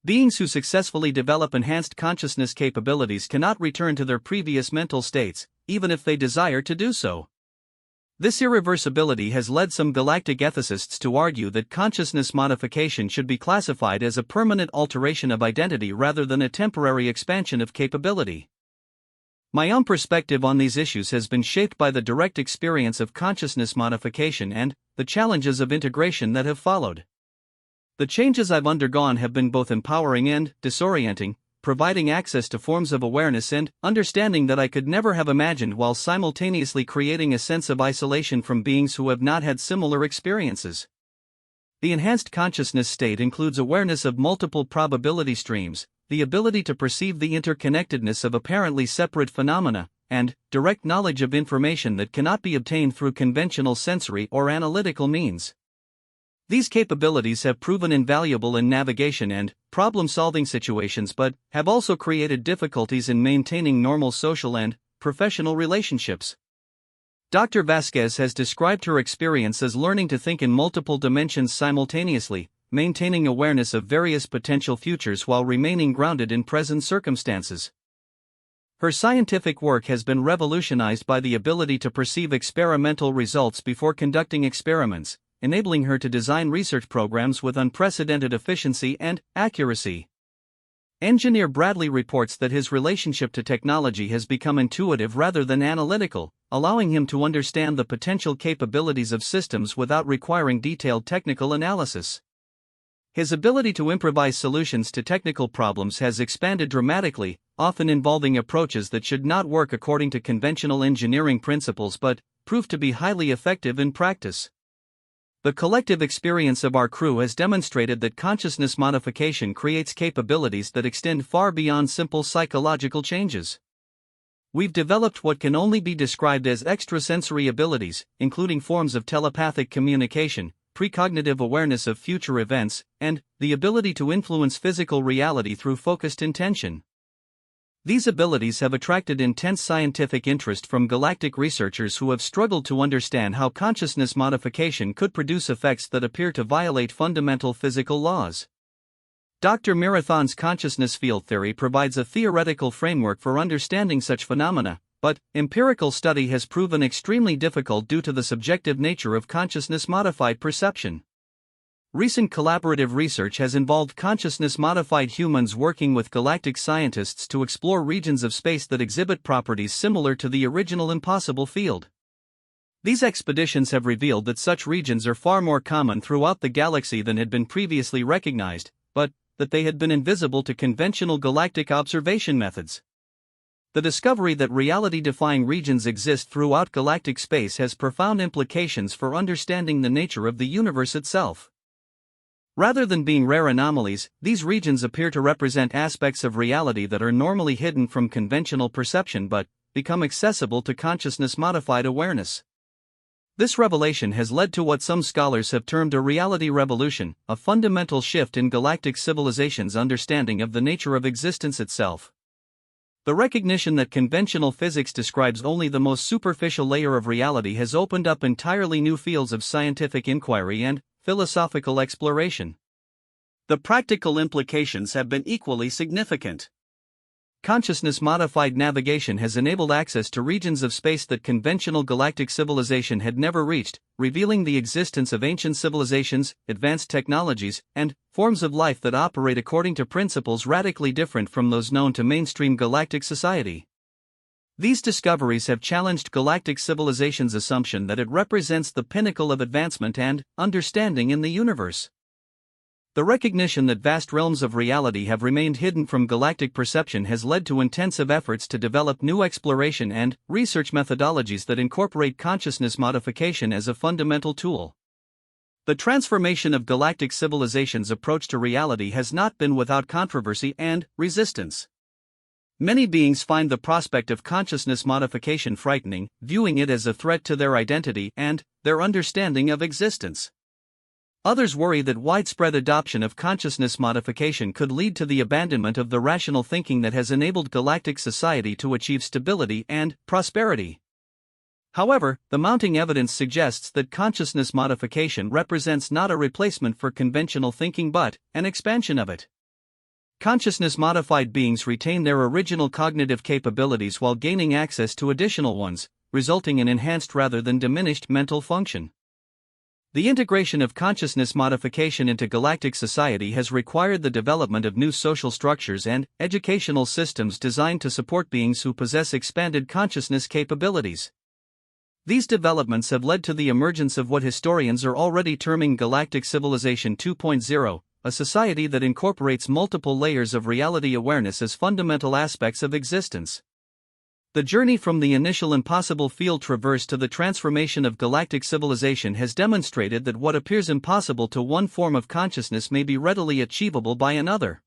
Beings who successfully develop enhanced consciousness capabilities cannot return to their previous mental states, even if they desire to do so. This irreversibility has led some galactic ethicists to argue that consciousness modification should be classified as a permanent alteration of identity rather than a temporary expansion of capability. My own perspective on these issues has been shaped by the direct experience of consciousness modification and the challenges of integration that have followed. The changes I've undergone have been both empowering and disorienting, providing access to forms of awareness and understanding that I could never have imagined while simultaneously creating a sense of isolation from beings who have not had similar experiences. The enhanced consciousness state includes awareness of multiple probability streams, the ability to perceive the interconnectedness of apparently separate phenomena, and direct knowledge of information that cannot be obtained through conventional sensory or analytical means. These capabilities have proven invaluable in navigation and problem-solving situations but have also created difficulties in maintaining normal social and professional relationships. Dr. Vasquez has described her experience as learning to think in multiple dimensions simultaneously, maintaining awareness of various potential futures while remaining grounded in present circumstances. Her scientific work has been revolutionized by the ability to perceive experimental results before conducting experiments, enabling her to design research programs with unprecedented efficiency and accuracy. Engineer Bradley reports that his relationship to technology has become intuitive rather than analytical, allowing him to understand the potential capabilities of systems without requiring detailed technical analysis. His ability to improvise solutions to technical problems has expanded dramatically, often involving approaches that should not work according to conventional engineering principles but prove to be highly effective in practice. The collective experience of our crew has demonstrated that consciousness modification creates capabilities that extend far beyond simple psychological changes. We've developed what can only be described as extrasensory abilities, including forms of telepathic communication, precognitive awareness of future events, and the ability to influence physical reality through focused intention. These abilities have attracted intense scientific interest from galactic researchers who have struggled to understand how consciousness modification could produce effects that appear to violate fundamental physical laws. Dr. Marathon's consciousness field theory provides a theoretical framework for understanding such phenomena, but empirical study has proven extremely difficult due to the subjective nature of consciousness-modified perception. Recent collaborative research has involved consciousness-modified humans working with galactic scientists to explore regions of space that exhibit properties similar to the original impossible field. These expeditions have revealed that such regions are far more common throughout the galaxy than had been previously recognized, but that they had been invisible to conventional galactic observation methods. The discovery that reality-defying regions exist throughout galactic space has profound implications for understanding the nature of the universe itself. Rather than being rare anomalies, these regions appear to represent aspects of reality that are normally hidden from conventional perception but become accessible to consciousness-modified awareness. This revelation has led to what some scholars have termed a reality revolution, a fundamental shift in galactic civilization's understanding of the nature of existence itself. The recognition that conventional physics describes only the most superficial layer of reality has opened up entirely new fields of scientific inquiry and philosophical exploration. The practical implications have been equally significant. Consciousness-modified navigation has enabled access to regions of space that conventional galactic civilization had never reached, revealing the existence of ancient civilizations, advanced technologies, and forms of life that operate according to principles radically different from those known to mainstream galactic society. These discoveries have challenged galactic civilization's assumption that it represents the pinnacle of advancement and understanding in the universe. The recognition that vast realms of reality have remained hidden from galactic perception has led to intensive efforts to develop new exploration and research methodologies that incorporate consciousness modification as a fundamental tool. The transformation of galactic civilization's approach to reality has not been without controversy and resistance. Many beings find the prospect of consciousness modification frightening, viewing it as a threat to their identity and their understanding of existence. Others worry that widespread adoption of consciousness modification could lead to the abandonment of the rational thinking that has enabled galactic society to achieve stability and prosperity. However, the mounting evidence suggests that consciousness modification represents not a replacement for conventional thinking but an expansion of it. Consciousness-modified beings retain their original cognitive capabilities while gaining access to additional ones, resulting in enhanced rather than diminished mental function. The integration of consciousness modification into galactic society has required the development of new social structures and educational systems designed to support beings who possess expanded consciousness capabilities. These developments have led to the emergence of what historians are already terming Galactic Civilization 2.0, a society that incorporates multiple layers of reality awareness as fundamental aspects of existence. The journey from the initial impossible field traverse to the transformation of galactic civilization has demonstrated that what appears impossible to one form of consciousness may be readily achievable by another.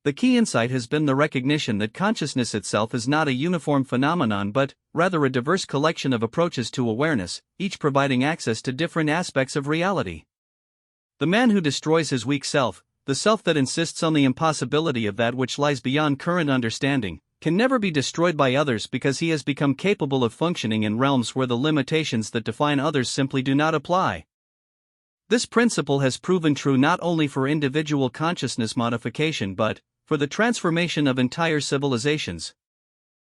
The key insight has been the recognition that consciousness itself is not a uniform phenomenon but, rather, a diverse collection of approaches to awareness, each providing access to different aspects of reality. The man who destroys his weak self, the self that insists on the impossibility of that which lies beyond current understanding, can never be destroyed by others because he has become capable of functioning in realms where the limitations that define others simply do not apply. This principle has proven true not only for individual consciousness modification but for the transformation of entire civilizations.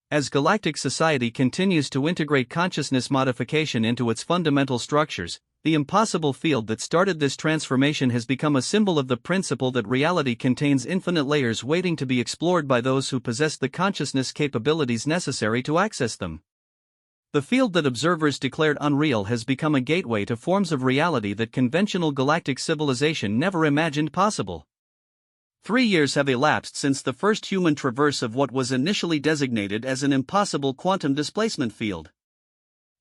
As galactic society continues to integrate consciousness modification into its fundamental structures, the impossible field that started this transformation has become a symbol of the principle that reality contains infinite layers waiting to be explored by those who possess the consciousness capabilities necessary to access them. The field that observers declared unreal has become a gateway to forms of reality that conventional galactic civilization never imagined possible. 3 years have elapsed since the first human traverse of what was initially designated as an impossible quantum displacement field.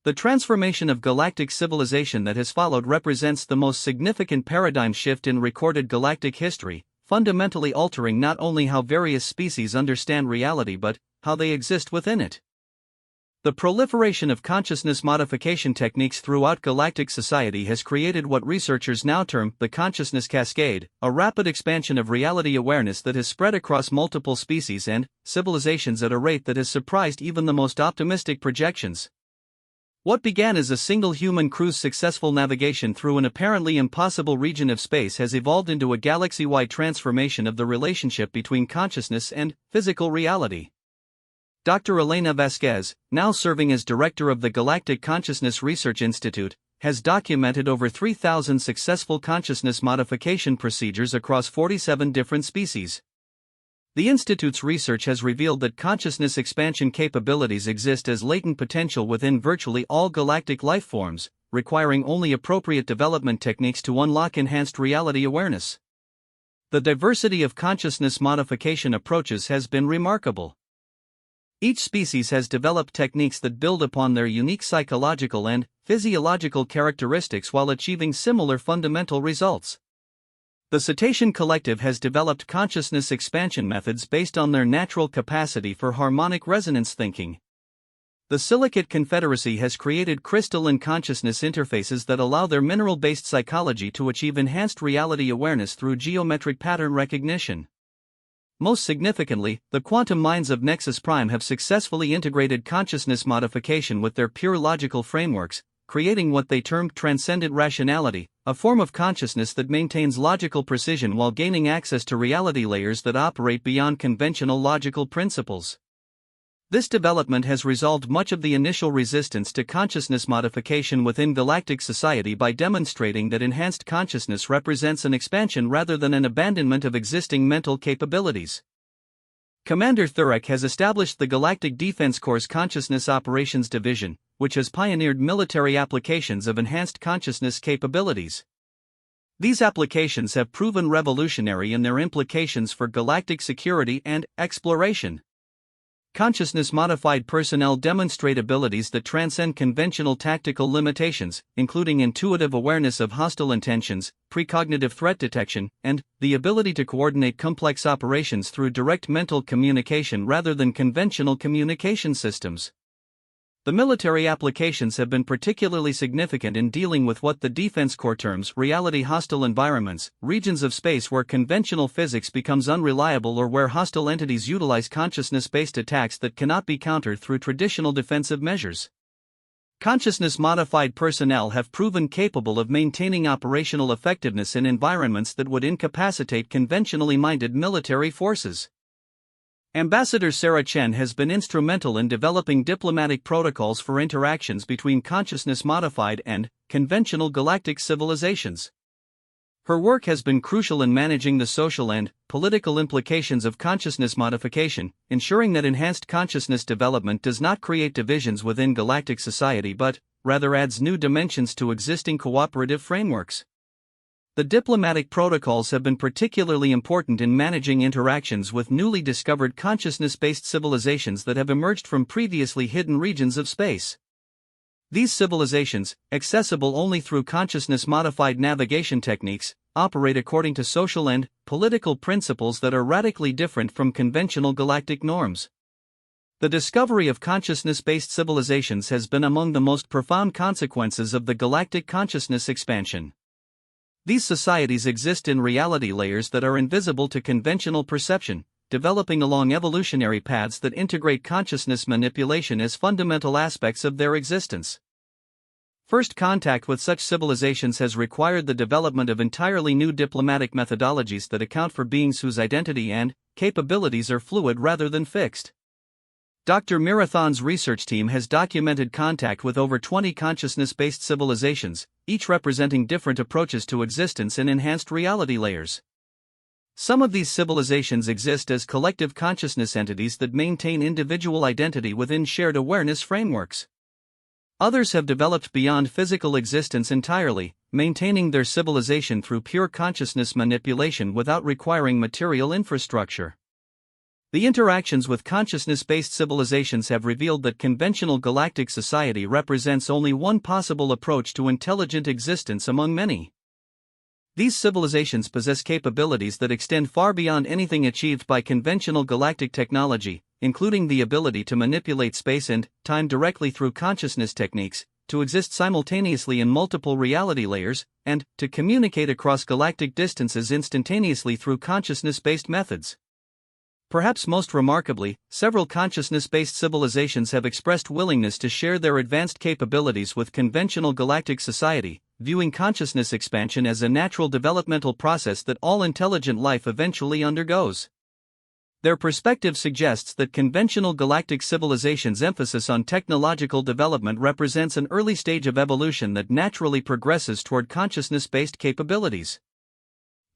The transformation of galactic civilization that has followed represents the most significant paradigm shift in recorded galactic history, fundamentally altering not only how various species understand reality but how they exist within it. The proliferation of consciousness modification techniques throughout galactic society has created what researchers now term the consciousness cascade, a rapid expansion of reality awareness that has spread across multiple species and civilizations at a rate that has surprised even the most optimistic projections. What began as a single human crew's successful navigation through an apparently impossible region of space has evolved into a galaxy-wide transformation of the relationship between consciousness and physical reality. Dr. Elena Vasquez, now serving as director of the Galactic Consciousness Research Institute, has documented over 3,000 successful consciousness modification procedures across 47 different species. The Institute's research has revealed that consciousness expansion capabilities exist as latent potential within virtually all galactic life forms, requiring only appropriate development techniques to unlock enhanced reality awareness. The diversity of consciousness modification approaches has been remarkable. Each species has developed techniques that build upon their unique psychological and physiological characteristics while achieving similar fundamental results. The Cetacean Collective has developed consciousness expansion methods based on their natural capacity for harmonic resonance thinking. The Silicate Confederacy has created crystalline consciousness interfaces that allow their mineral-based psychology to achieve enhanced reality awareness through geometric pattern recognition. Most significantly, the quantum minds of Nexus Prime have successfully integrated consciousness modification with their pure logical frameworks, creating what they termed transcendent rationality, a form of consciousness that maintains logical precision while gaining access to reality layers that operate beyond conventional logical principles. This development has resolved much of the initial resistance to consciousness modification within galactic society by demonstrating that enhanced consciousness represents an expansion rather than an abandonment of existing mental capabilities. Commander Thurek has established the Galactic Defense Corps' Consciousness Operations Division, which has pioneered military applications of enhanced consciousness capabilities. These applications have proven revolutionary in their implications for galactic security and exploration. Consciousness-modified personnel demonstrate abilities that transcend conventional tactical limitations, including intuitive awareness of hostile intentions, precognitive threat detection, and the ability to coordinate complex operations through direct mental communication rather than conventional communication systems. The military applications have been particularly significant in dealing with what the Defense Corps terms reality-hostile environments, regions of space where conventional physics becomes unreliable or where hostile entities utilize consciousness-based attacks that cannot be countered through traditional defensive measures. Consciousness-modified personnel have proven capable of maintaining operational effectiveness in environments that would incapacitate conventionally minded military forces. Ambassador Sarah Chen has been instrumental in developing diplomatic protocols for interactions between consciousness-modified and conventional galactic civilizations. Her work has been crucial in managing the social and political implications of consciousness modification, ensuring that enhanced consciousness development does not create divisions within galactic society but, rather adds new dimensions to existing cooperative frameworks. The diplomatic protocols have been particularly important in managing interactions with newly discovered consciousness-based civilizations that have emerged from previously hidden regions of space. These civilizations, accessible only through consciousness-modified navigation techniques, operate according to social and political principles that are radically different from conventional galactic norms. The discovery of consciousness-based civilizations has been among the most profound consequences of the galactic consciousness expansion. These societies exist in reality layers that are invisible to conventional perception, developing along evolutionary paths that integrate consciousness manipulation as fundamental aspects of their existence. First contact with such civilizations has required the development of entirely new diplomatic methodologies that account for beings whose identity and capabilities are fluid rather than fixed. Dr. Mirathon's research team has documented contact with over 20 consciousness-based civilizations, each representing different approaches to existence in enhanced reality layers. Some of these civilizations exist as collective consciousness entities that maintain individual identity within shared awareness frameworks. Others have developed beyond physical existence entirely, maintaining their civilization through pure consciousness manipulation without requiring material infrastructure. The interactions with consciousness-based civilizations have revealed that conventional galactic society represents only one possible approach to intelligent existence among many. These civilizations possess capabilities that extend far beyond anything achieved by conventional galactic technology, including the ability to manipulate space and time directly through consciousness techniques, to exist simultaneously in multiple reality layers, and to communicate across galactic distances instantaneously through consciousness-based methods. Perhaps most remarkably, several consciousness-based civilizations have expressed willingness to share their advanced capabilities with conventional galactic society, viewing consciousness expansion as a natural developmental process that all intelligent life eventually undergoes. Their perspective suggests that conventional galactic civilizations' emphasis on technological development represents an early stage of evolution that naturally progresses toward consciousness-based capabilities.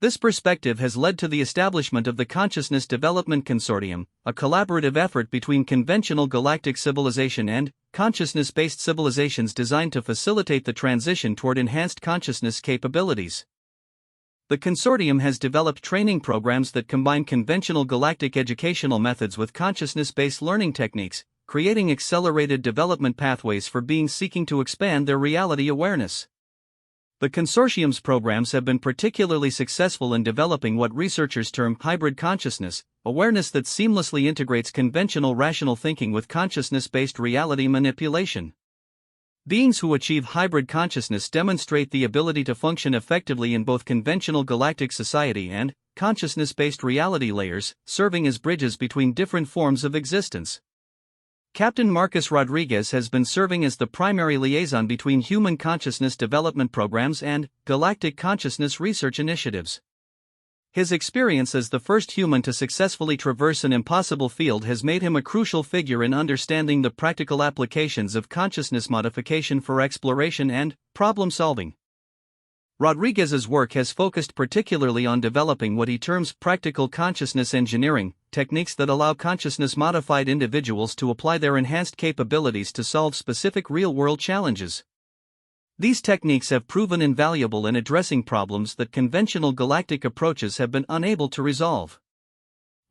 This perspective has led to the establishment of the Consciousness Development Consortium, a collaborative effort between conventional galactic civilization and consciousness-based civilizations designed to facilitate the transition toward enhanced consciousness capabilities. The consortium has developed training programs that combine conventional galactic educational methods with consciousness-based learning techniques, creating accelerated development pathways for beings seeking to expand their reality awareness. The consortium's programs have been particularly successful in developing what researchers term hybrid consciousness, awareness that seamlessly integrates conventional rational thinking with consciousness-based reality manipulation. Beings who achieve hybrid consciousness demonstrate the ability to function effectively in both conventional galactic society and consciousness-based reality layers, serving as bridges between different forms of existence. Captain Marcus Rodriguez has been serving as the primary liaison between human consciousness development programs and galactic consciousness research initiatives. His experience as the first human to successfully traverse an impossible field has made him a crucial figure in understanding the practical applications of consciousness modification for exploration and problem solving. Rodriguez's work has focused particularly on developing what he terms practical consciousness engineering, techniques that allow consciousness-modified individuals to apply their enhanced capabilities to solve specific real-world challenges. These techniques have proven invaluable in addressing problems that conventional galactic approaches have been unable to resolve.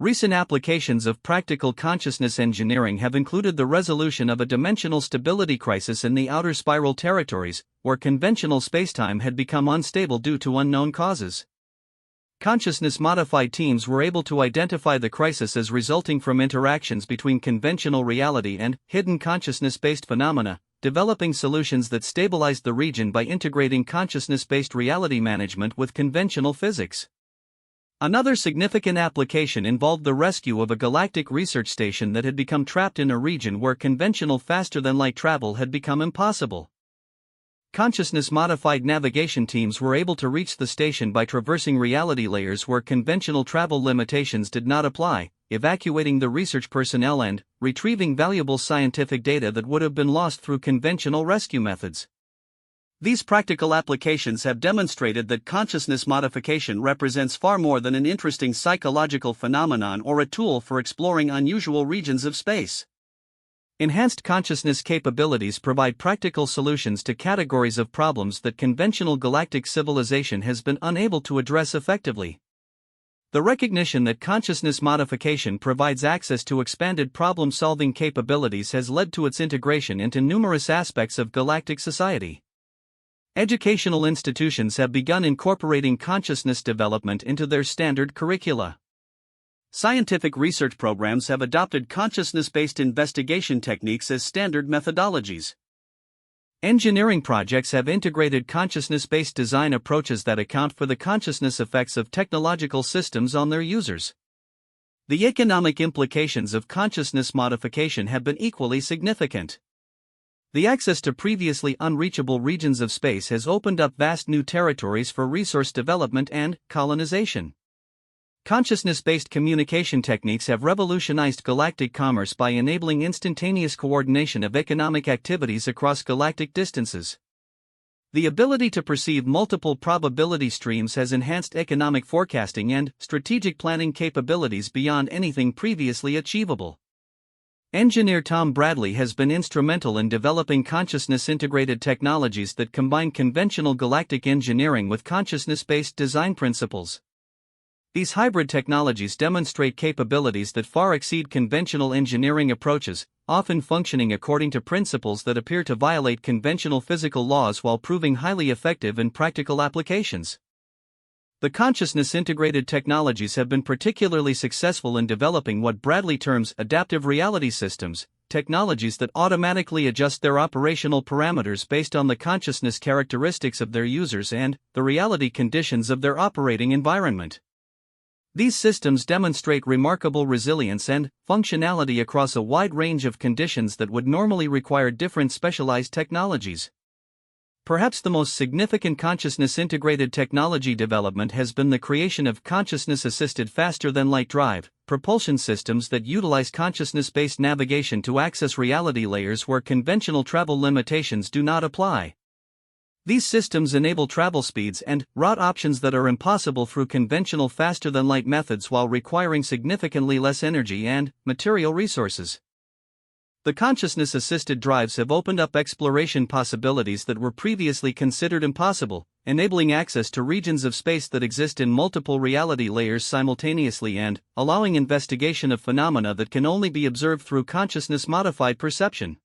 Recent applications of practical consciousness engineering have included the resolution of a dimensional stability crisis in the outer spiral territories, where conventional spacetime had become unstable due to unknown causes. Consciousness-modified teams were able to identify the crisis as resulting from interactions between conventional reality and hidden consciousness-based phenomena, developing solutions that stabilized the region by integrating consciousness-based reality management with conventional physics. Another significant application involved the rescue of a galactic research station that had become trapped in a region where conventional faster-than-light travel had become impossible. Consciousness-modified navigation teams were able to reach the station by traversing reality layers where conventional travel limitations did not apply, evacuating the research personnel and retrieving valuable scientific data that would have been lost through conventional rescue methods. These practical applications have demonstrated that consciousness modification represents far more than an interesting psychological phenomenon or a tool for exploring unusual regions of space. Enhanced consciousness capabilities provide practical solutions to categories of problems that conventional galactic civilization has been unable to address effectively. The recognition that consciousness modification provides access to expanded problem-solving capabilities has led to its integration into numerous aspects of galactic society. Educational institutions have begun incorporating consciousness development into their standard curricula. Scientific research programs have adopted consciousness-based investigation techniques as standard methodologies. Engineering projects have integrated consciousness-based design approaches that account for the consciousness effects of technological systems on their users. The economic implications of consciousness modification have been equally significant. The access to previously unreachable regions of space has opened up vast new territories for resource development and colonization. Consciousness-based communication techniques have revolutionized galactic commerce by enabling instantaneous coordination of economic activities across galactic distances. The ability to perceive multiple probability streams has enhanced economic forecasting and strategic planning capabilities beyond anything previously achievable. Engineer Tom Bradley has been instrumental in developing consciousness-integrated technologies that combine conventional galactic engineering with consciousness-based design principles. These hybrid technologies demonstrate capabilities that far exceed conventional engineering approaches, often functioning according to principles that appear to violate conventional physical laws while proving highly effective in practical applications. The consciousness-integrated technologies have been particularly successful in developing what Bradley terms adaptive reality systems, technologies that automatically adjust their operational parameters based on the consciousness characteristics of their users and the reality conditions of their operating environment. These systems demonstrate remarkable resilience and functionality across a wide range of conditions that would normally require different specialized technologies. Perhaps the most significant consciousness-integrated technology development has been the creation of consciousness-assisted faster-than-light drive propulsion systems that utilize consciousness-based navigation to access reality layers where conventional travel limitations do not apply. These systems enable travel speeds and route options that are impossible through conventional faster-than-light methods while requiring significantly less energy and material resources. The consciousness-assisted drives have opened up exploration possibilities that were previously considered impossible, enabling access to regions of space that exist in multiple reality layers simultaneously and allowing investigation of phenomena that can only be observed through consciousness-modified perception.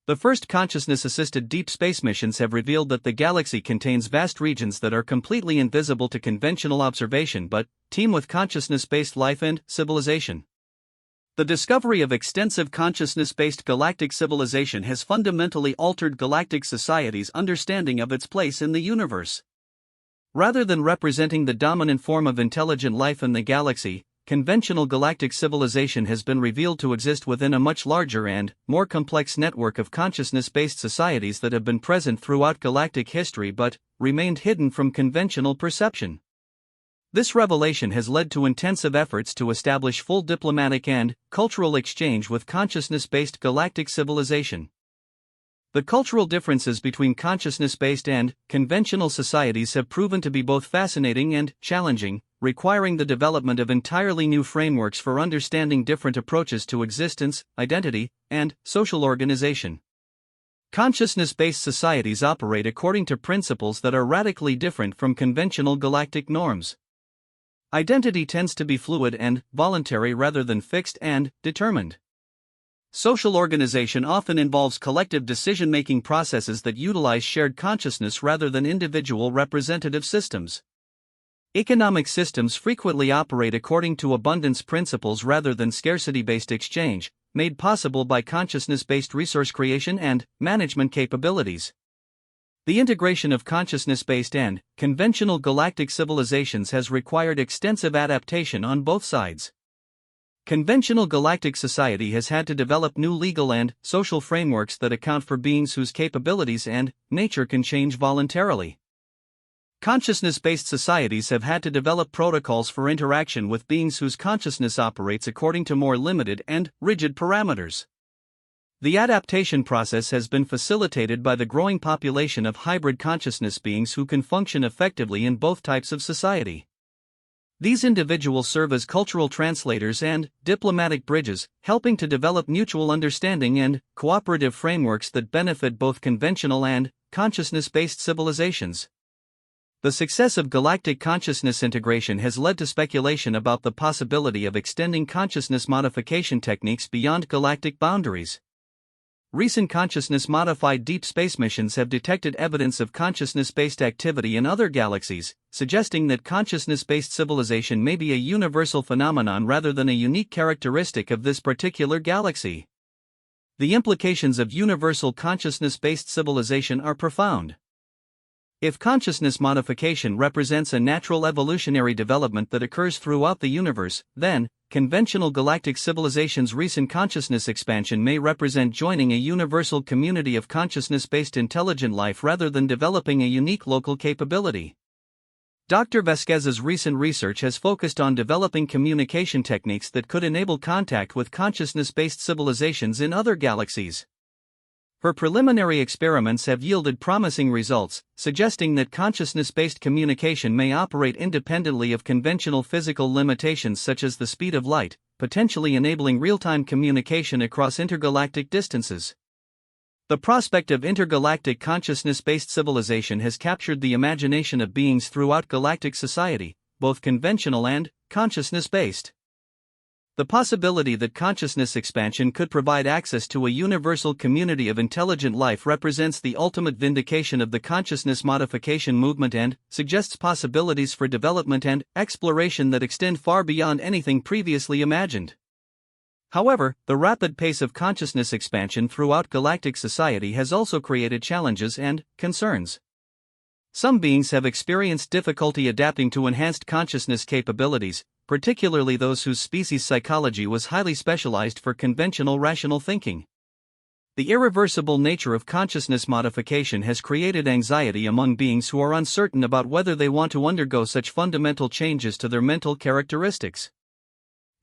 The first consciousness-assisted deep space missions have revealed that the galaxy contains vast regions that are completely invisible to conventional observation but teem with consciousness-based life and civilization. The discovery of extensive consciousness-based galactic civilization has fundamentally altered galactic society's understanding of its place in the universe. Rather than representing the dominant form of intelligent life in the galaxy, conventional galactic civilization has been revealed to exist within a much larger and more complex network of consciousness-based societies that have been present throughout galactic history but remained hidden from conventional perception. This revelation has led to intensive efforts to establish full diplomatic and cultural exchange with consciousness-based galactic civilization. The cultural differences between consciousness-based and conventional societies have proven to be both fascinating and challenging, requiring the development of entirely new frameworks for understanding different approaches to existence, identity, and social organization. Consciousness-based societies operate according to principles that are radically different from conventional galactic norms. Identity tends to be fluid and voluntary rather than fixed and determined. Social organization often involves collective decision-making processes that utilize shared consciousness rather than individual representative systems. Economic systems frequently operate according to abundance principles rather than scarcity-based exchange, made possible by consciousness-based resource creation and management capabilities. The integration of consciousness-based and conventional galactic civilizations has required extensive adaptation on both sides. Conventional galactic society has had to develop new legal and social frameworks that account for beings whose capabilities and nature can change voluntarily. Consciousness-based societies have had to develop protocols for interaction with beings whose consciousness operates according to more limited and rigid parameters. The adaptation process has been facilitated by the growing population of hybrid consciousness beings who can function effectively in both types of society. These individuals serve as cultural translators and diplomatic bridges, helping to develop mutual understanding and cooperative frameworks that benefit both conventional and consciousness-based civilizations. The success of galactic consciousness integration has led to speculation about the possibility of extending consciousness modification techniques beyond galactic boundaries. Recent consciousness-modified deep space missions have detected evidence of consciousness-based activity in other galaxies, suggesting that consciousness-based civilization may be a universal phenomenon rather than a unique characteristic of this particular galaxy. The implications of universal consciousness-based civilization are profound. If consciousness modification represents a natural evolutionary development that occurs throughout the universe, then conventional galactic civilization's recent consciousness expansion may represent joining a universal community of consciousness-based intelligent life rather than developing a unique local capability. Dr. Vasquez's recent research has focused on developing communication techniques that could enable contact with consciousness-based civilizations in other galaxies. Her preliminary experiments have yielded promising results, suggesting that consciousness-based communication may operate independently of conventional physical limitations such as the speed of light, potentially enabling real-time communication across intergalactic distances. The prospect of intergalactic consciousness-based civilization has captured the imagination of beings throughout galactic society, both conventional and consciousness-based. The possibility that consciousness expansion could provide access to a universal community of intelligent life represents the ultimate vindication of the consciousness modification movement and suggests possibilities for development and exploration that extend far beyond anything previously imagined. However, the rapid pace of consciousness expansion throughout galactic society has also created challenges and concerns. Some beings have experienced difficulty adapting to enhanced consciousness capabilities, particularly those whose species' psychology was highly specialized for conventional rational thinking. The irreversible nature of consciousness modification has created anxiety among beings who are uncertain about whether they want to undergo such fundamental changes to their mental characteristics.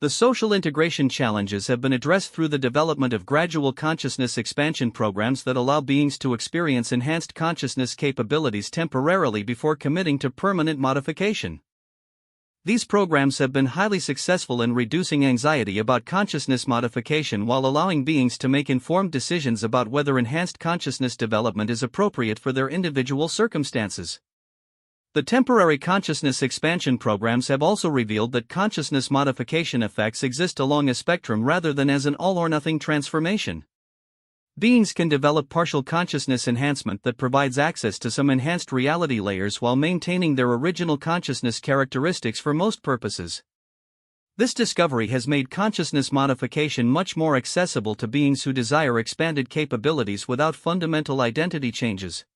The social integration challenges have been addressed through the development of gradual consciousness expansion programs that allow beings to experience enhanced consciousness capabilities temporarily before committing to permanent modification. These programs have been highly successful in reducing anxiety about consciousness modification while allowing beings to make informed decisions about whether enhanced consciousness development is appropriate for their individual circumstances. The temporary consciousness expansion programs have also revealed that consciousness modification effects exist along a spectrum rather than as an all-or-nothing transformation. Beings can develop partial consciousness enhancement that provides access to some enhanced reality layers while maintaining their original consciousness characteristics for most purposes. This discovery has made consciousness modification much more accessible to beings who desire expanded capabilities without fundamental identity changes.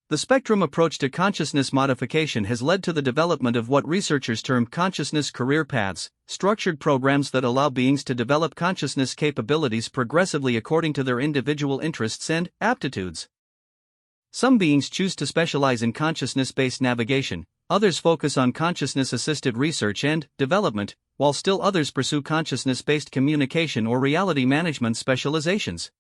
The spectrum approach to consciousness modification has led to the development of what researchers term consciousness career paths, structured programs that allow beings to develop consciousness capabilities progressively according to their individual interests and aptitudes. Some beings choose to specialize in consciousness-based navigation, others focus on consciousness-assisted research and development, while still others pursue consciousness-based communication or reality management specializations.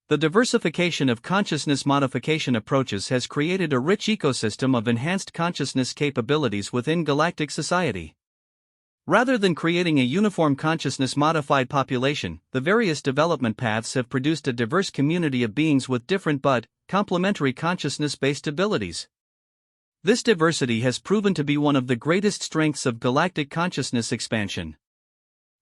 The diversification of consciousness modification approaches has created a rich ecosystem of enhanced consciousness capabilities within galactic society. Rather than creating a uniform consciousness-modified population, the various development paths have produced a diverse community of beings with different but complementary consciousness-based abilities. This diversity has proven to be one of the greatest strengths of galactic consciousness expansion.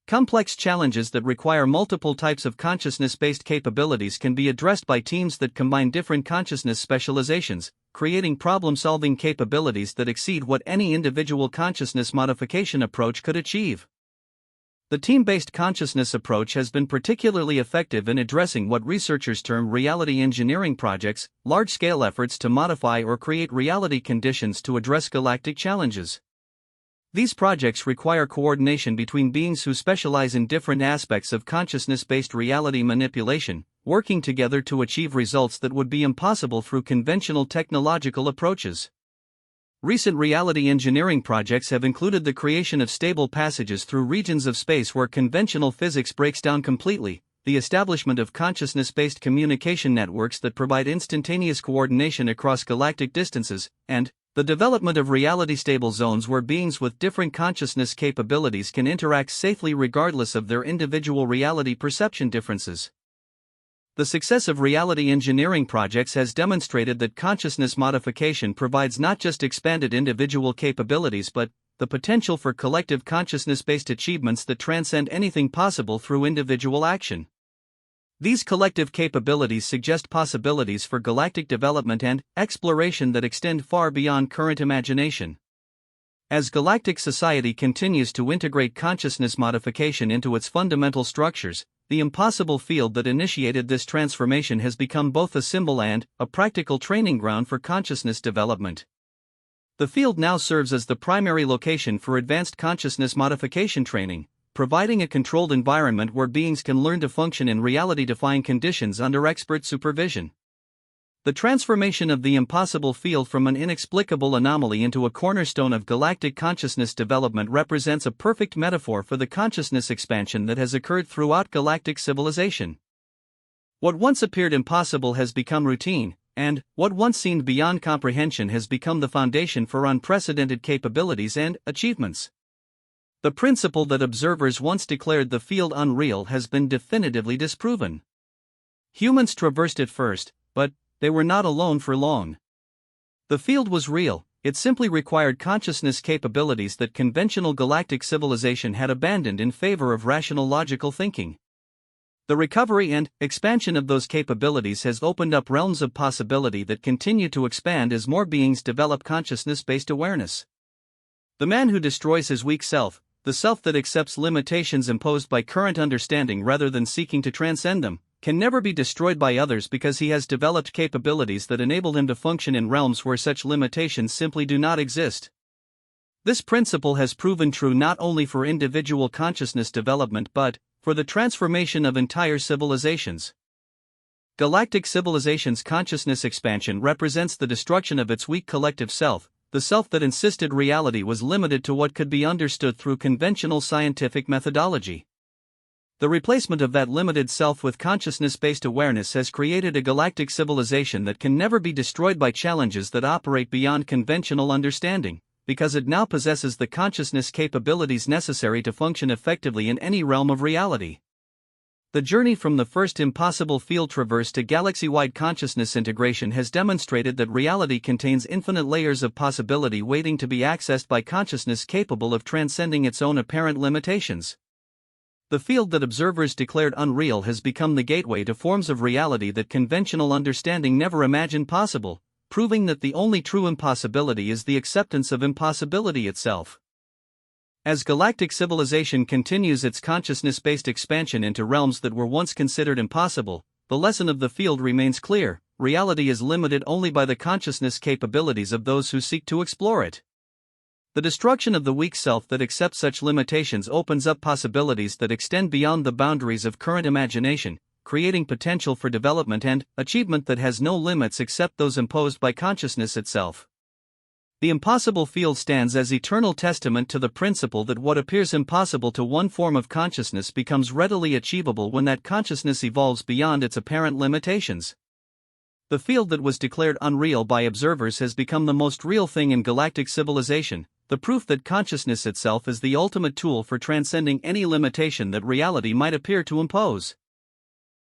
Complex challenges that require multiple types of consciousness-based capabilities can be addressed by teams that combine different consciousness specializations, creating problem-solving capabilities that exceed what any individual consciousness modification approach could achieve. The team-based consciousness approach has been particularly effective in addressing what researchers term reality engineering projects, large-scale efforts to modify or create reality conditions to address galactic challenges. These projects require coordination between beings who specialize in different aspects of consciousness-based reality manipulation, working together to achieve results that would be impossible through conventional technological approaches. Recent reality engineering projects have included the creation of stable passages through regions of space where conventional physics breaks down completely, the establishment of consciousness-based communication networks that provide instantaneous coordination across galactic distances, and the development of reality-stable zones where beings with different consciousness capabilities can interact safely regardless of their individual reality perception differences. The success of reality engineering projects has demonstrated that consciousness modification provides not just expanded individual capabilities but the potential for collective consciousness-based achievements that transcend anything possible through individual action. These collective capabilities suggest possibilities for galactic development and exploration that extend far beyond current imagination. As galactic society continues to integrate consciousness modification into its fundamental structures, the impossible field that initiated this transformation has become both a symbol and a practical training ground for consciousness development. The field now serves as the primary location for advanced consciousness modification training, providing a controlled environment where beings can learn to function in reality-defying conditions under expert supervision. The transformation of the impossible field from an inexplicable anomaly into a cornerstone of galactic consciousness development represents a perfect metaphor for the consciousness expansion that has occurred throughout galactic civilization. What once appeared impossible has become routine, and what once seemed beyond comprehension has become the foundation for unprecedented capabilities and achievements. The principle that observers once declared the field unreal has been definitively disproven. Humans traversed it first, but they were not alone for long. The field was real, it simply required consciousness capabilities that conventional galactic civilization had abandoned in favor of rational logical thinking. The recovery and expansion of those capabilities has opened up realms of possibility that continue to expand as more beings develop consciousness-based awareness. The man who destroys his weak self, the self that accepts limitations imposed by current understanding rather than seeking to transcend them, can never be destroyed by others because he has developed capabilities that enable him to function in realms where such limitations simply do not exist. This principle has proven true not only for individual consciousness development but for the transformation of entire civilizations. Galactic civilization's consciousness expansion represents the destruction of its weak collective self, the self that insisted reality was limited to what could be understood through conventional scientific methodology. The replacement of that limited self with consciousness-based awareness has created a galactic civilization that can never be destroyed by challenges that operate beyond conventional understanding, because it now possesses the consciousness capabilities necessary to function effectively in any realm of reality. The journey from the first impossible field traverse to galaxy-wide consciousness integration has demonstrated that reality contains infinite layers of possibility waiting to be accessed by consciousness capable of transcending its own apparent limitations. The field that observers declared unreal has become the gateway to forms of reality that conventional understanding never imagined possible, proving that the only true impossibility is the acceptance of impossibility itself. As galactic civilization continues its consciousness-based expansion into realms that were once considered impossible, the lesson of the field remains clear: reality is limited only by the consciousness capabilities of those who seek to explore it. The destruction of the weak self that accepts such limitations opens up possibilities that extend beyond the boundaries of current imagination, creating potential for development and achievement that has no limits except those imposed by consciousness itself. The impossible field stands as eternal testament to the principle that what appears impossible to one form of consciousness becomes readily achievable when that consciousness evolves beyond its apparent limitations. The field that was declared unreal by observers has become the most real thing in galactic civilization, the proof that consciousness itself is the ultimate tool for transcending any limitation that reality might appear to impose.